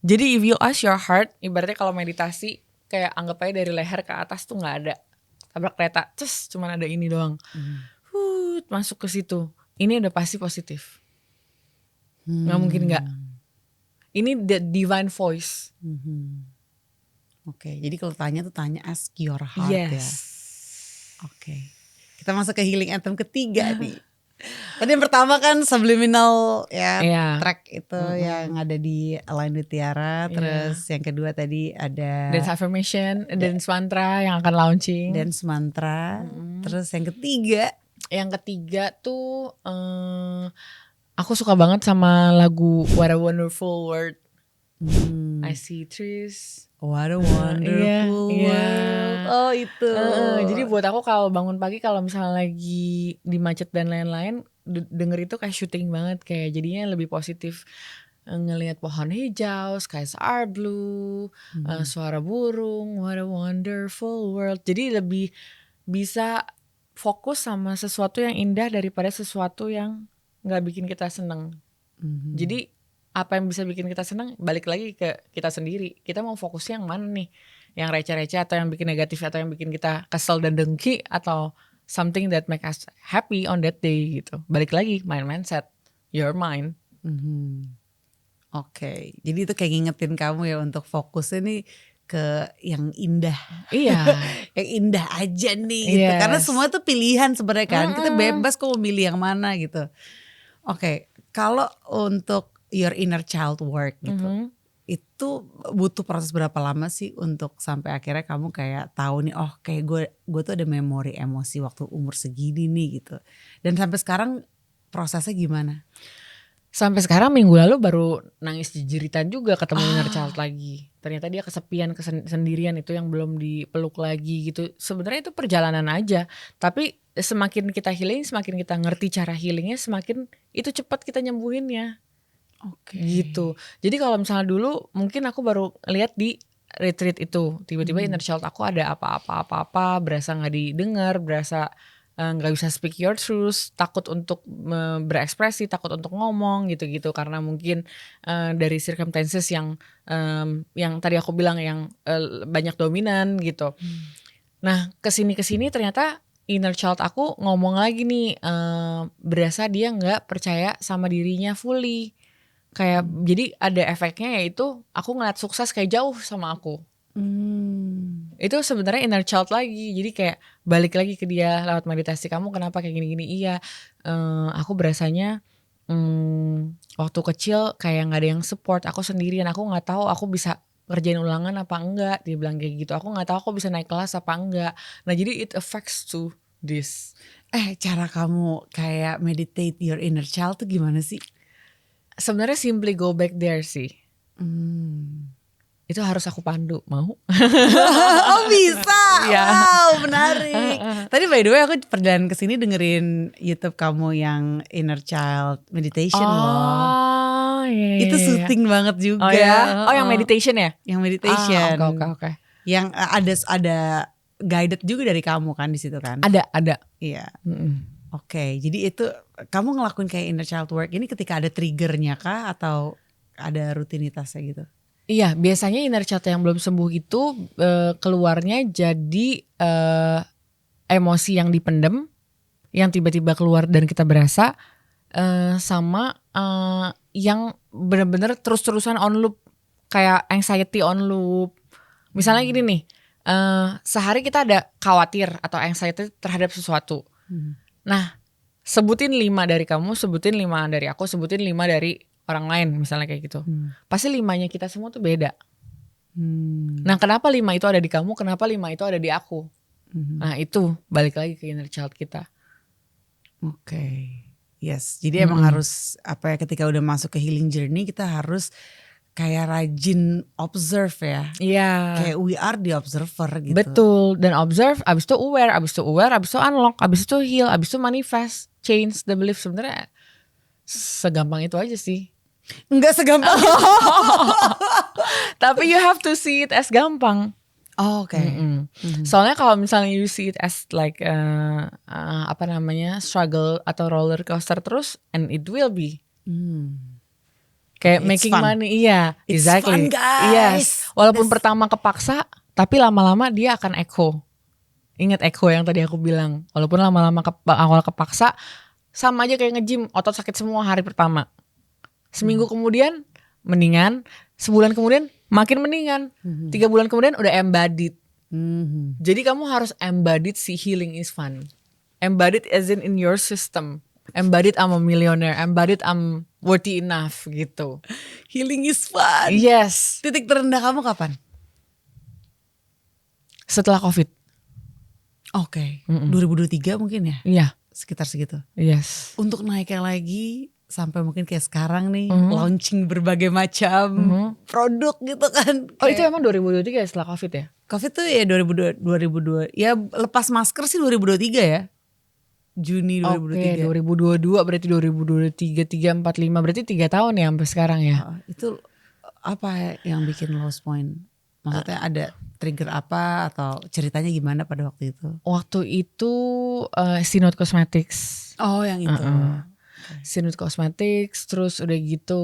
S1: Jadi if you ask your heart, ibaratnya kalau meditasi kayak anggap aja dari leher ke atas tuh gak ada tabrak kereta, cuman ada ini doang. Masuk ke situ. Ini udah pasti positif. Gak mungkin gak. Ini the divine voice.
S2: Oke, jadi kalau tanya tuh tanya ask your heart
S1: Yes.
S2: ya. Oke. Kita masuk ke healing anthem ketiga nih. Tadi yang pertama kan subliminal ya, track itu yang ada di Align with Tiara. Terus yang kedua tadi ada
S1: dance affirmation, dance mantra yang akan launching.
S2: Dance mantra. Terus yang ketiga.
S1: Yang ketiga tuh aku suka banget sama lagu What a Wonderful World. I see trees.
S2: What a wonderful world. Oh itu.
S1: Jadi buat aku kalau bangun pagi kalau misalnya lagi di macet dan lain-lain, denger itu kayak syuting banget, kayak jadinya lebih positif. Ngelihat pohon hijau, skies are blue, suara burung, what a wonderful world. Jadi lebih bisa fokus sama sesuatu yang indah daripada sesuatu yang gak bikin kita seneng. Jadi apa yang bisa bikin kita senang balik lagi ke kita sendiri. Kita mau fokusnya yang mana nih? Yang receh-receh atau yang bikin negatif atau yang bikin kita kesel dan dengki atau something that make us happy on that day gitu. Balik lagi mindset, your mind.
S2: Oke. Jadi itu kayak ngingetin kamu ya untuk fokusnya nih ke yang indah.
S1: Iya.
S2: Yang indah aja nih gitu. Karena semua itu pilihan sebenarnya kan. Kita bebas kok mau milih yang mana gitu. Oke. Kalau untuk your inner child work gitu, itu butuh proses berapa lama sih untuk sampai akhirnya kamu kayak tahu nih, oh kayak gue tuh ada memori emosi waktu umur segini nih gitu. Dan sampai sekarang prosesnya gimana?
S1: Sampai sekarang minggu lalu baru nangis jeritan juga ketemu inner child lagi. Ternyata dia kesepian, sendirian, itu yang belum dipeluk lagi gitu. Sebenarnya itu perjalanan aja. Tapi semakin kita healing, semakin kita ngerti cara healingnya, semakin itu cepat kita nyembuhinnya. Gitu. Jadi kalau misalnya dulu mungkin aku baru lihat di retreat itu, tiba-tiba inner child aku ada apa-apa, berasa nggak didengar, berasa nggak bisa speak your truth, takut untuk berekspresi, takut untuk ngomong gitu-gitu karena mungkin dari circumstances yang tadi aku bilang yang banyak dominan gitu. Nah kesini ternyata inner child aku ngomong lagi nih, berasa dia nggak percaya sama dirinya fully. Kayak jadi ada efeknya yaitu aku ngeliat sukses kayak jauh sama aku. Itu sebenarnya inner child lagi. Jadi kayak balik lagi ke dia lewat meditasi, kamu kenapa kayak gini-gini. Iya, aku berasanya waktu kecil kayak gak ada yang support, aku sendirian, aku gak tahu aku bisa kerjain ulangan apa enggak. Dia bilang kayak gitu, aku gak tahu aku bisa naik kelas apa enggak. Nah jadi it affects to this.
S2: Cara kamu kayak meditate your inner child tuh gimana sih?
S1: Sebenarnya simply go back there sih. Itu harus aku pandu, mau?
S2: Oh bisa,
S1: yeah.
S2: Wow menarik. Tadi by the way aku perjalanan kesini dengerin YouTube kamu yang inner child meditation loh.
S1: Iya.
S2: Itu soothing banget juga.
S1: Oh ya? Oh yang meditation ya?
S2: Yang meditation.
S1: Oke.
S2: Yang ada guided juga dari kamu kan di situ kan?
S1: Ada.
S2: Iya. Oke, jadi itu kamu ngelakuin kayak inner child work ini ketika ada triggernya kah atau ada rutinitasnya gitu?
S1: Iya, biasanya inner child yang belum sembuh itu keluarnya jadi emosi yang dipendem, yang tiba-tiba keluar dan kita berasa, sama yang benar-benar terus-terusan on loop, kayak anxiety on loop. Misalnya gini nih, sehari kita ada khawatir atau anxiety terhadap sesuatu. Nah, sebutin 5 dari kamu, sebutin 5 dari aku, sebutin 5 dari orang lain misalnya kayak gitu. Pasti 5-nya kita semua tuh beda. Nah, kenapa 5 itu ada di kamu, kenapa 5 itu ada di aku? Nah, itu balik lagi ke inner child kita.
S2: Yes. Jadi emang harus ketika udah masuk ke healing journey kita harus kayak rajin observe ya.
S1: Iya.
S2: Kayak we are the observer gitu.
S1: Betul, dan observe, abis itu aware, abis itu unlock, abis itu heal, abis itu manifest, change the belief. Sebenarnya segampang itu aja sih.
S2: Enggak segampang itu.
S1: Tapi you have to see it as gampang.
S2: Oh, oke.
S1: Soalnya kalau misalnya you see it as like struggle atau roller coaster terus, and it will be. Kayak
S2: It's
S1: making
S2: fun.
S1: money, iya,
S2: It's
S1: exactly.
S2: fun, guys.
S1: Yes, walaupun pertama kepaksa, tapi lama-lama dia akan echo. Ingat echo yang tadi aku bilang. Walaupun lama-lama awal kepaksa, sama aja kayak nge-gym, otot sakit semua hari pertama. Seminggu kemudian mendingan, sebulan kemudian makin mendingan, 3 bulan kemudian udah embodied. Jadi kamu harus embodied si healing is fun. Embodied as in your system. Embodied I'm a millionaire, embodied I'm worthy enough gitu.
S2: Healing is fun.
S1: Yes.
S2: Titik terendah kamu kapan?
S1: Setelah COVID.
S2: Oke. 2023 mungkin ya?
S1: Iya.
S2: Sekitar segitu.
S1: Yes.
S2: Untuk naiknya lagi sampai mungkin kayak sekarang nih launching berbagai macam produk gitu kan.
S1: Oh itu emang 2023 ya setelah COVID ya?
S2: COVID tuh ya 2002 ya lepas masker sih 2023 ya. Juni 2023.
S1: Oke, 2022 berarti 2023, 3, 4, 5 berarti 3 tahun ya sampai sekarang ya.
S2: Itu apa yang bikin lost point? Maksudnya ada trigger apa atau ceritanya gimana pada waktu itu?
S1: Waktu itu Sinode Cosmetics.
S2: Oh yang itu.
S1: Sinode Cosmetics, terus udah gitu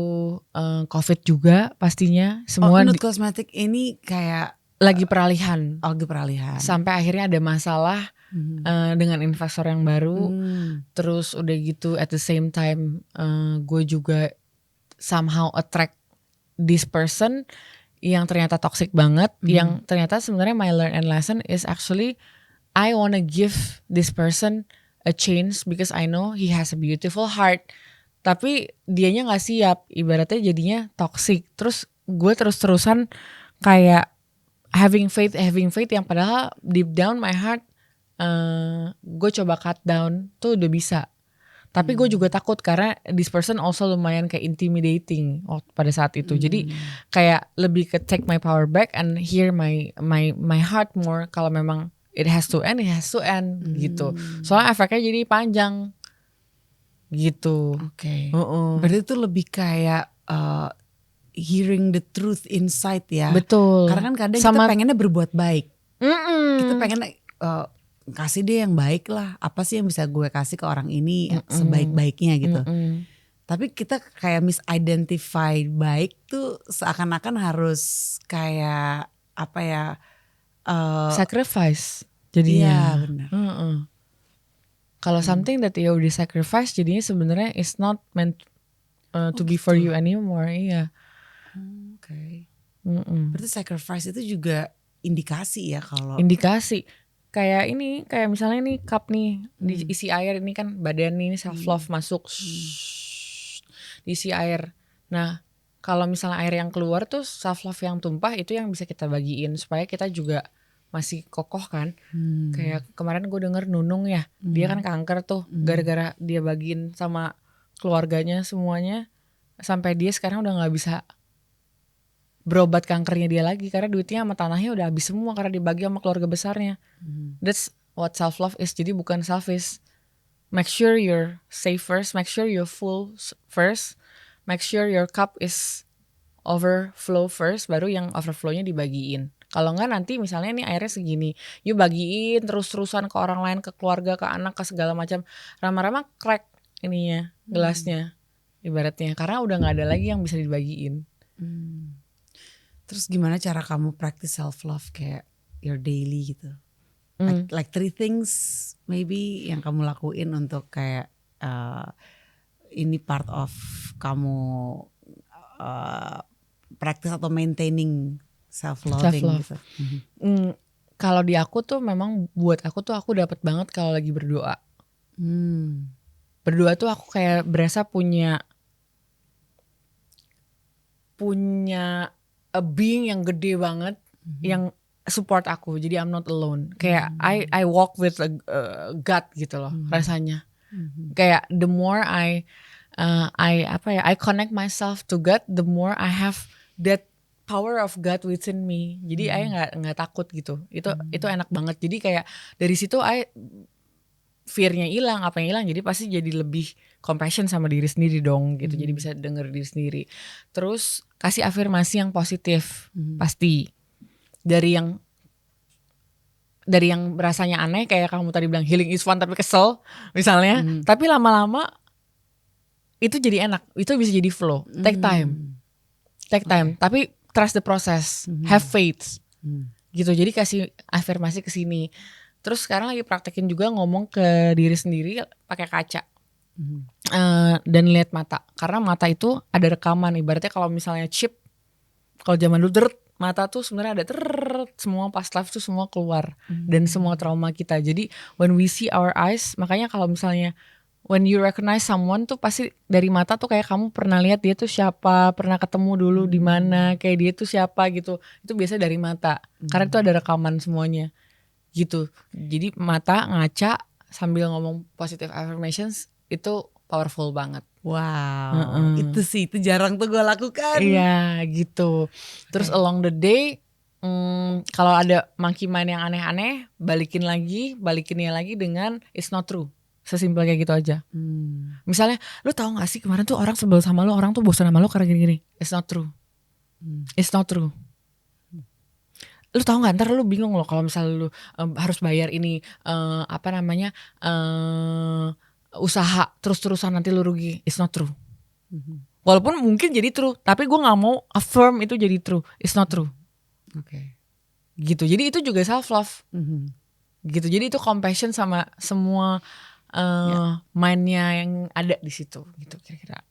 S1: COVID juga pastinya. Semua
S2: Nude Cosmetic ini kayak
S1: lagi peralihan.
S2: lagi peralihan.
S1: Sampai akhirnya ada masalah dengan investor yang baru. Terus udah gitu at the same time gue juga somehow attract this person yang ternyata toxic banget. Yang ternyata sebenarnya my learn and lesson is actually I wanna give this person a chance because I know he has a beautiful heart. Tapi dianya gak siap. Ibaratnya jadinya toxic. Terus gue terus-terusan kayak having faith yang padahal deep down my heart gue coba cut down tuh udah bisa. Tapi gue juga takut karena this person also lumayan kayak intimidating pada saat itu. Jadi kayak lebih ke take my power back and hear my heart more. Kalau memang it has to end gitu. Soalnya efeknya jadi panjang gitu.
S2: Oke. Berarti itu lebih kayak hearing the truth inside ya.
S1: Betul.
S2: Karena kan kadang kita pengennya berbuat baik. Kita pengen kasih dia yang baik lah. Apa sih yang bisa gue kasih ke orang ini sebaik-baiknya gitu. Tapi kita kayak misidentify baik tuh seakan-akan harus kayak apa ya.
S1: Sacrifice jadinya.
S2: Iya benar.
S1: Kalau something that you already sacrifice jadinya sebenarnya is not meant to be for you anymore. Iya.
S2: Oke. Berarti sacrifice itu juga indikasi ya kalau.
S1: Indikasi. Kayak ini, kayak misalnya nih cup nih diisi air, ini kan badan ini self love masuk, diisi air. Nah kalau misalnya air yang keluar tuh self love yang tumpah itu yang bisa kita bagiin supaya kita juga masih kokoh kan. Kayak kemarin gue denger Nunung ya, dia kan kanker tuh gara-gara dia bagiin sama keluarganya semuanya, sampai dia sekarang udah nggak bisa berobat kankernya dia lagi karena duitnya sama tanahnya udah habis semua karena dibagi sama keluarga besarnya. That's what self love is. Jadi bukan selfish. Make sure you're safe first, make sure you're full first, make sure your cup is overflow first, baru yang overflownya dibagiin. Kalau enggak nanti misalnya nih airnya segini, you bagiin terus-terusan ke orang lain, ke keluarga, ke anak, ke segala macam, lama-lama crack ininya gelasnya ibaratnya karena udah nggak ada lagi yang bisa dibagiin.
S2: Terus gimana cara kamu practice self love kayak your daily gitu? Like 3 things maybe yang kamu lakuin untuk kayak ini part of kamu practice atau maintaining self loving gitu.
S1: Kalau di aku tuh memang buat aku tuh aku dapat banget kalau lagi berdoa. Berdoa tuh aku kayak berasa punya a being yang gede banget yang support aku. Jadi I'm not alone. Kayak I walk with a God gitu loh rasanya. Kayak the more I connect myself to God, the more I have that power of God within me. Jadi I nggak takut gitu. Itu enak banget. Jadi kayak dari situ I fear-nya hilang, apa yang hilang. Jadi pasti jadi lebih compassion sama diri sendiri dong gitu. Jadi bisa denger diri sendiri. Terus kasih afirmasi yang positif pasti. Dari yang rasanya aneh kayak kamu tadi bilang healing is fun tapi kesel misalnya. Tapi lama-lama itu jadi enak. Itu bisa jadi flow. Take time. Tapi trust the process, have faith, gitu. Jadi kasih afirmasi ke sini. Terus sekarang lagi praktekin juga ngomong ke diri sendiri pakai kaca dan lihat mata. Karena mata itu ada rekaman. Ibaratnya kalau misalnya chip, kalau zaman dulu mata tuh sebenarnya ada semua past life tuh semua keluar dan semua trauma kita. Jadi when we see our eyes, makanya kalau misalnya when you recognize someone tuh pasti dari mata tuh kayak kamu pernah lihat dia tuh siapa, pernah ketemu dulu di mana, kayak dia tuh siapa gitu. Itu biasa dari mata. Karena itu ada rekaman semuanya. Gitu. Jadi mata ngaca sambil ngomong positive affirmations itu powerful banget.
S2: Wow. Itu jarang tuh gue lakukan.
S1: Iya, gitu. Terus along the day kalau ada monkey mind yang aneh-aneh, balikinnya lagi dengan it's not true. Sesimpel kayak gitu aja. Misalnya, lu tahu gak sih kemarin tuh orang sebel sama lu, orang tuh bosan sama lu karena gini-gini. It's not true. It's not true. Lu tahu gak, ntar lu bingung loh kalau misalnya lu harus bayar ini usaha terus-terusan nanti lu rugi. It's not true. Walaupun mungkin jadi true, tapi gue gak mau affirm itu jadi true. It's not true. Gitu. Jadi itu juga self love. Gitu. Jadi itu compassion sama semua mindnya yang ada di situ gitu kira-kira.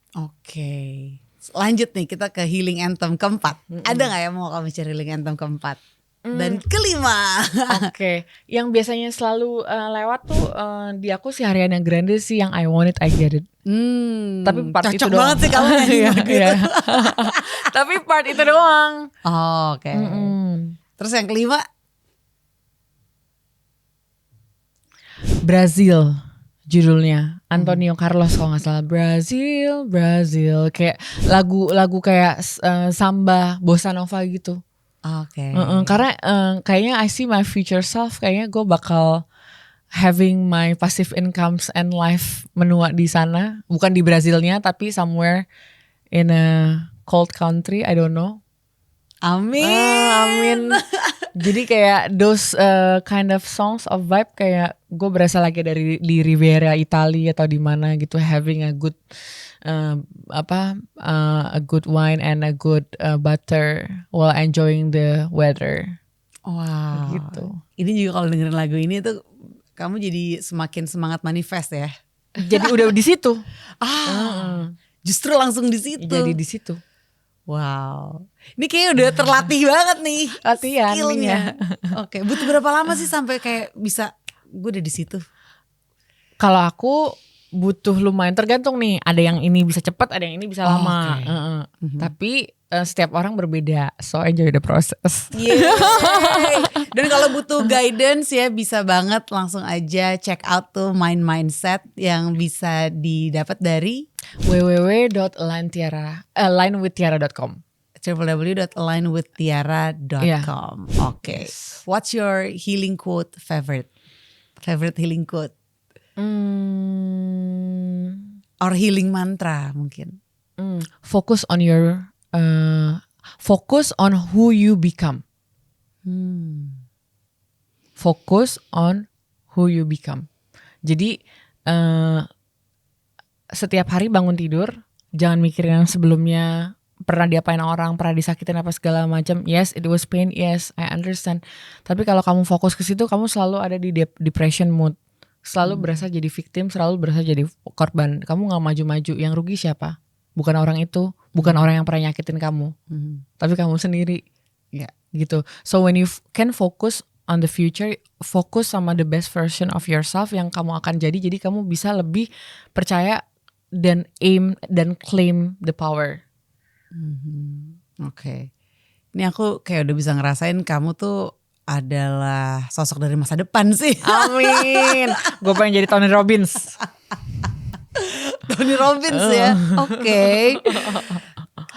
S2: Lanjut nih kita ke healing anthem keempat. Ada nggak ya mau kamu share healing anthem keempat? Dan kelima.
S1: Yang biasanya selalu lewat tuh di aku si Ariana Grande sih yang I Want It I Get It. Tapi part
S2: cocok
S1: itu doang.
S2: Banget sih kamu gitu.
S1: Tapi part itu doang.
S2: Terus yang kelima?
S1: Brazil judulnya, Antonio Carlos kalau nggak salah. Brazil kayak lagu kayak samba bossa nova gitu. Karena kayaknya I see my future self, kayaknya gue bakal having my passive incomes and life menua di sana, bukan di Brazilnya tapi somewhere in a cold country, I don't know. Amin. Jadi kayak those kind of songs of vibe kayak gue berasa lagi di Riviera Italia atau di mana gitu, having a good a good wine and a good butter while enjoying the weather.
S2: Wow.
S1: Gitu.
S2: Ini juga kalau dengerin lagu ini tuh kamu jadi semakin semangat manifest ya.
S1: Jadi udah di situ.
S2: Justru langsung di situ.
S1: Jadi di situ.
S2: Wow, ini kayaknya udah terlatih banget nih skillnya. Butuh berapa lama sih sampai kayak bisa gue udah di situ? Kalau
S1: aku butuh lumayan, tergantung nih. Ada yang ini bisa cepat, ada yang ini bisa lama. Tapi setiap orang berbeda, so enjoy the process.
S2: Dan kalau butuh guidance ya bisa banget langsung aja check out tuh Mind Mindset yang bisa didapat dari
S1: www.align-with-tiara.com
S2: www.alignwithtiara.com. What's your healing quote favorite healing quote? Or healing mantra mungkin.
S1: Focus on who you become. Focus on who you become. Jadi setiap hari bangun tidur, jangan mikirin yang sebelumnya pernah diapain orang, pernah disakitin apa segala macam. Yes, it was pain. Yes, I understand. Tapi kalau kamu fokus ke situ, kamu selalu ada di depression mood. Selalu berasa jadi victim, selalu berasa jadi korban. Kamu gak maju-maju. Yang rugi siapa? Bukan orang itu, bukan orang yang pernah nyakitin kamu. Tapi kamu sendiri. Gitu. So when you can focus on the future, fokus sama the best version of yourself yang kamu akan jadi kamu bisa lebih percaya dan aim dan claim the power.
S2: Ini aku kayak udah bisa ngerasain kamu tuh adalah sosok dari masa depan sih.
S1: Amin. Gue pengen jadi Tony Robbins.
S2: Tony Robbins ya.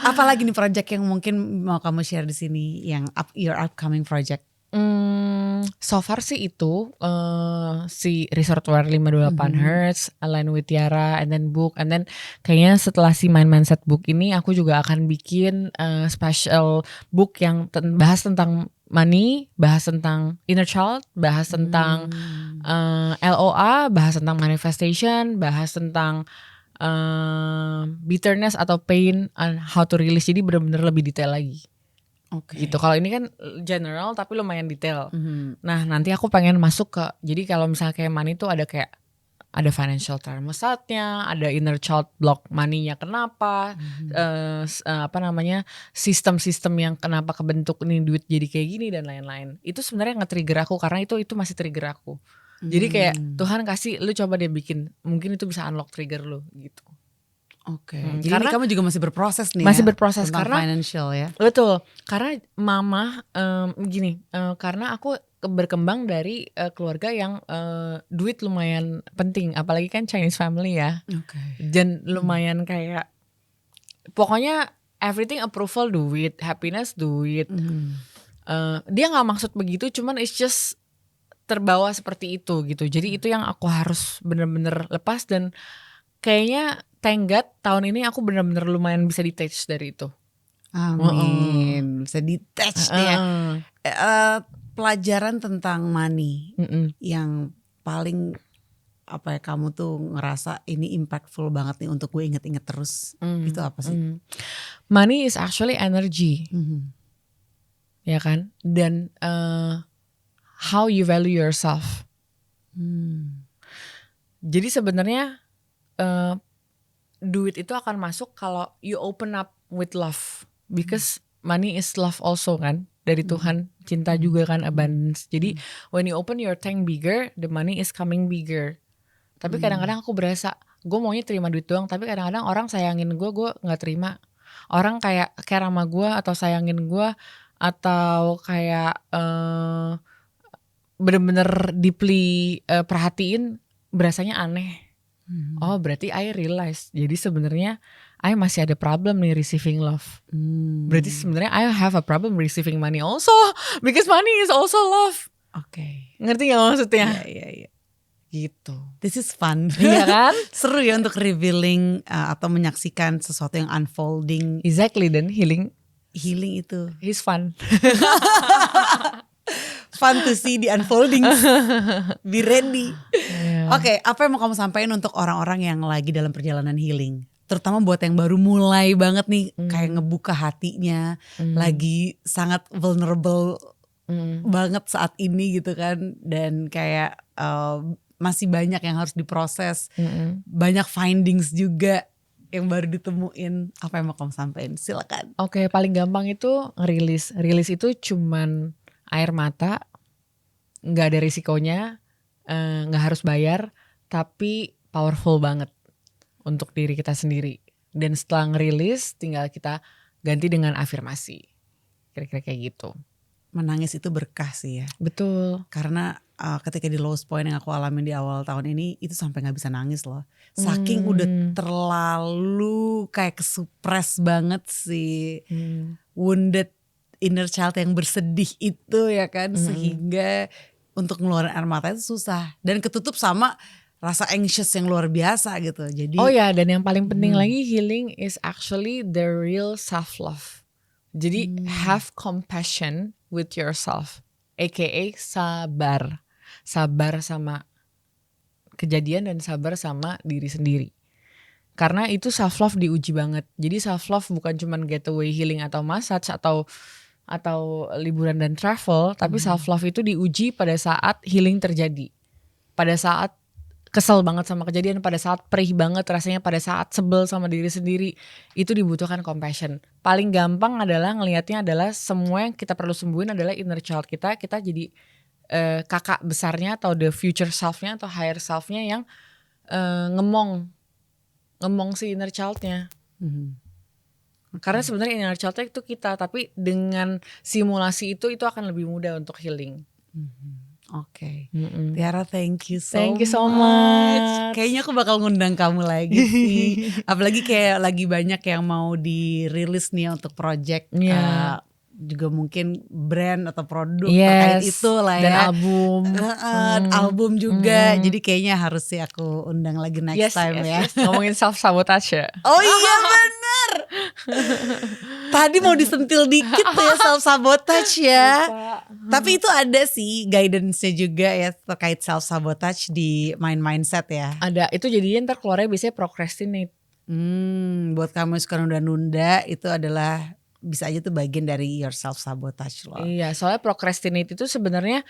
S2: Apalagi nih project yang mungkin mau kamu share di sini yang your upcoming project?
S1: So far sih itu si Resortwear 528 Hertz, Align with Tiara, and then book, and then kayaknya setelah si Mind Mindset book ini aku juga akan bikin special book yang bahas tentang money, bahas tentang inner child, bahas tentang LOA, bahas tentang manifestation, bahas tentang bitterness atau pain, and how to release. Jadi benar-benar lebih detail lagi.
S2: Oke.
S1: Gitu. Kalau ini kan general tapi lumayan detail. Nah, nanti aku pengen masuk ke, jadi kalau misalnya kayak money tuh ada kayak ada financial thermostatnya, ada inner child block money-nya kenapa, apa namanya, sistem-sistem yang kenapa kebentuk ini duit jadi kayak gini dan lain-lain. Itu sebenarnya nge-trigger aku karena itu masih trigger aku. Jadi kayak Tuhan kasih lu coba deh bikin, mungkin itu bisa unlock trigger lu gitu.
S2: Oke. Jadi ini kamu juga masih berproses nih
S1: masih
S2: ya?
S1: berproses
S2: tentang
S1: karena
S2: financial ya?
S1: Betul, karena mama gini, karena aku berkembang dari keluarga yang duit lumayan penting, apalagi kan Chinese family ya.
S2: Oke.
S1: Dan lumayan kayak pokoknya everything approval duit, happiness duit. Dia nggak maksud begitu, cuman it's just terbawa seperti itu gitu. Jadi itu yang aku harus bener-bener lepas, dan kayaknya thank God tahun ini aku bener-bener lumayan bisa detach dari itu.
S2: Amin. Bisa detach nih ya. Pelajaran tentang money yang paling apa ya, kamu tuh ngerasa ini impactful banget nih untuk gue inget-inget terus. Itu apa sih?
S1: Money is actually energy. Ya kan? Dan how you value yourself. Jadi sebenarnya duit itu akan masuk kalau you open up with love, because money is love also kan, dari Tuhan, cinta juga kan, abundance. Jadi when you open your tank bigger, the money is coming bigger. Tapi kadang-kadang aku berasa gue maunya terima duit doang, tapi kadang-kadang orang sayangin gue nggak terima. Orang kayak care sama gue atau sayangin gue atau kayak bener-bener deeply perhatiin, berasanya aneh. Oh berarti I realize, jadi sebenarnya I masih ada problem nih receiving love. Berarti sebenarnya I have a problem receiving money also, because money is also love.
S2: Oke.
S1: Ngerti gak maksudnya?
S2: Iya.
S1: Gitu.
S2: This is fun.
S1: Iya kan?
S2: Seru ya untuk revealing atau menyaksikan sesuatu yang unfolding.
S1: Exactly, dan healing
S2: itu
S1: is fun.
S2: Fun to see the unfolding. Be ready. Oke, apa yang mau kamu sampaikan untuk orang-orang yang lagi dalam perjalanan healing? Terutama buat yang baru mulai banget nih, kayak ngebuka hatinya, lagi sangat vulnerable banget saat ini gitu kan. Dan kayak masih banyak yang harus diproses, banyak findings juga yang baru ditemuin. Apa yang mau kamu sampaikan? Silakan.
S1: Oke, paling gampang itu rilis. Rilis itu cuman air mata, nggak ada risikonya, nggak harus bayar, tapi powerful banget untuk diri kita sendiri. Dan setelah ngerilis, tinggal kita ganti dengan afirmasi. Kira-kira kayak gitu.
S2: Menangis itu berkah sih ya.
S1: Betul.
S2: Karena ketika di lowest point yang aku alamin di awal tahun ini, itu sampai gak bisa nangis loh. Saking udah terlalu kayak kesupres banget sih. Wounded inner child yang bersedih itu ya kan. Sehingga untuk ngeluarin air mata itu susah. Dan ketutup sama rasa anxious yang luar biasa gitu. Jadi
S1: oh ya, dan yang paling penting lagi, healing is actually the real self-love. Jadi have compassion with yourself, aka sabar. Sabar sama kejadian dan sabar sama diri sendiri. Karena itu self-love diuji banget. Jadi self-love bukan cuman getaway healing atau massage atau liburan dan travel, tapi self-love itu diuji pada saat healing terjadi. Pada saat kesel banget sama kejadian, pada saat perih banget rasanya, pada saat sebel sama diri sendiri, itu dibutuhkan compassion. Paling gampang adalah ngelihatnya adalah semua yang kita perlu sembuhin adalah inner child kita jadi kakak besarnya atau the future self-nya atau higher self-nya yang ngemong si inner child-nya. Karena sebenarnya inner child itu kita, tapi dengan simulasi itu akan lebih mudah untuk healing.
S2: Oke.
S1: Mm-mm.
S2: Tiara, thank you so
S1: Thank you so much.
S2: Kayaknya aku bakal ngundang kamu lagi sih. Apalagi kayak lagi banyak yang mau dirilis nih untuk project.
S1: Iya.
S2: Juga mungkin brand atau produk terkait itu lah
S1: dan
S2: ya.
S1: album.
S2: Album juga. Jadi kayaknya harus sih aku undang lagi next time ya.
S1: Yes. Ngomongin self-sabotage ya.
S2: Oh iya bener. Tadi mau disentil dikit tuh ya self-sabotage ya. Tapi itu ada sih guidance-nya juga ya terkait self-sabotage di Mind Mindset ya.
S1: Ada, itu jadinya ntar keluarnya biasanya procrastinate.
S2: Buat kamu yang suka nunda-nunda itu adalah bisa aja tuh bagian dari your self-sabotage loh.
S1: Iya, soalnya procrastinate itu sebenarnya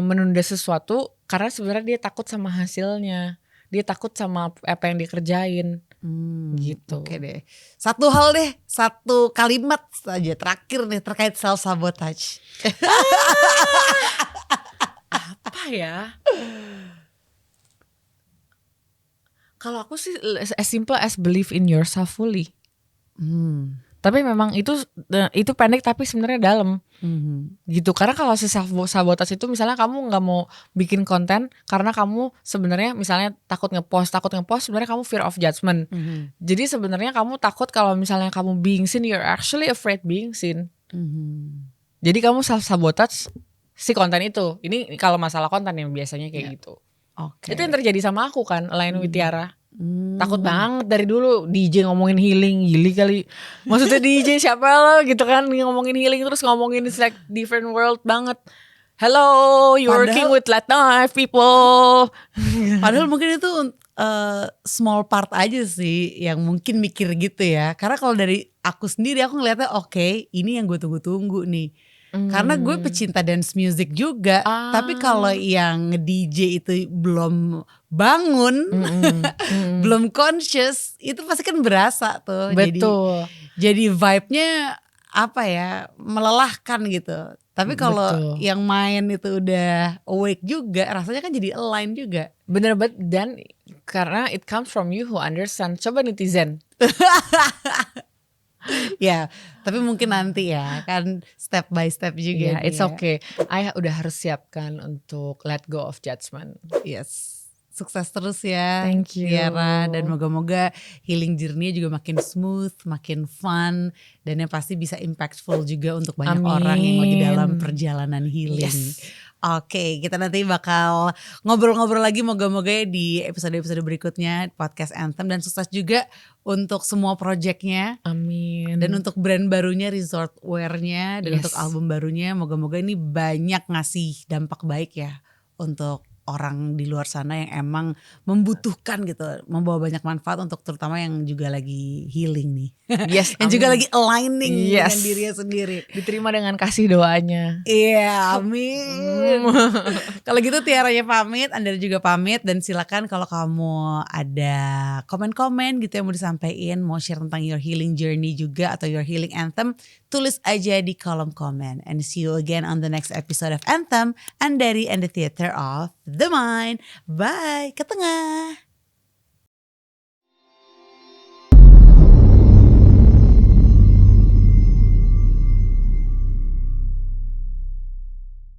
S1: menunda sesuatu karena sebenarnya dia takut sama hasilnya. Dia takut sama apa yang dikerjain. Gitu.
S2: Oke deh. Satu hal deh, satu kalimat saja terakhir nih terkait self-sabotage.
S1: Apa ya? Kalau aku sih as simple as believe in yourself fully. Tapi memang itu pendek tapi sebenarnya dalam. Gitu. Karena kalau si self-sabotage itu misalnya kamu gak mau bikin konten karena kamu sebenarnya misalnya takut ngepost sebenarnya kamu fear of judgment. Jadi sebenarnya kamu takut kalau misalnya kamu being seen, you're actually afraid being seen. Jadi kamu self-sabotage si konten itu. Ini kalau masalah konten yang biasanya kayak gitu. Itu yang terjadi sama aku kan, Align with Tiara. Takut banget dari dulu DJ ngomongin healing, gili kali. Maksudnya DJ siapa lo gitu kan ngomongin healing terus ngomongin it's like different world banget. Hello, you working with Latin people.
S2: Padahal mungkin itu small part aja sih yang mungkin mikir gitu ya. Karena kalau dari aku sendiri aku ngeliatnya oke, ini yang gue tunggu-tunggu nih. Karena gue pecinta dance music juga. Tapi kalau yang DJ itu belum bangun, belum conscious, itu pasti kan berasa tuh.
S1: Betul.
S2: Jadi vibe-nya apa ya, melelahkan gitu. Tapi kalau yang main itu udah awake juga, rasanya kan jadi align juga.
S1: Bener banget, dan karena it comes from you who understand. Coba netizen.
S2: Ya, tapi mungkin nanti ya kan step by step juga.
S1: Yeah, it's okay. I udah harus siapkan untuk let go of judgment.
S2: Yes. Sukses terus ya.
S1: Thank you.
S2: Tiara, dan moga-moga healing journey juga makin smooth, makin fun, dan yang pasti bisa impactful juga untuk banyak orang yang lagi dalam perjalanan healing.
S1: Yes.
S2: Oke, kita nanti bakal ngobrol-ngobrol lagi moga-moga di episode-episode berikutnya podcast Anthem, dan sukses juga untuk semua projectnya.
S1: Amin.
S2: Dan untuk brand barunya, resort wear-nya, dan untuk album barunya, moga-moga ini banyak ngasih dampak baik ya untuk orang di luar sana yang emang membutuhkan gitu, membawa banyak manfaat untuk terutama yang juga lagi healing nih.
S1: Yes,
S2: yang juga lagi aligning
S1: yes.
S2: dengan dirinya sendiri.
S1: Diterima dengan kasih doanya.
S2: Iya, amin. Kalau gitu Tiaranya pamit, Anda juga pamit, dan silakan kalau kamu ada komen-komen gitu yang mau disampaikan, mau share tentang your healing journey juga atau your healing anthem, tulis aja di kolom komen. And see you again on the next episode of Anthem, Andari and the Theater of the Mind. Bye, ke tengah.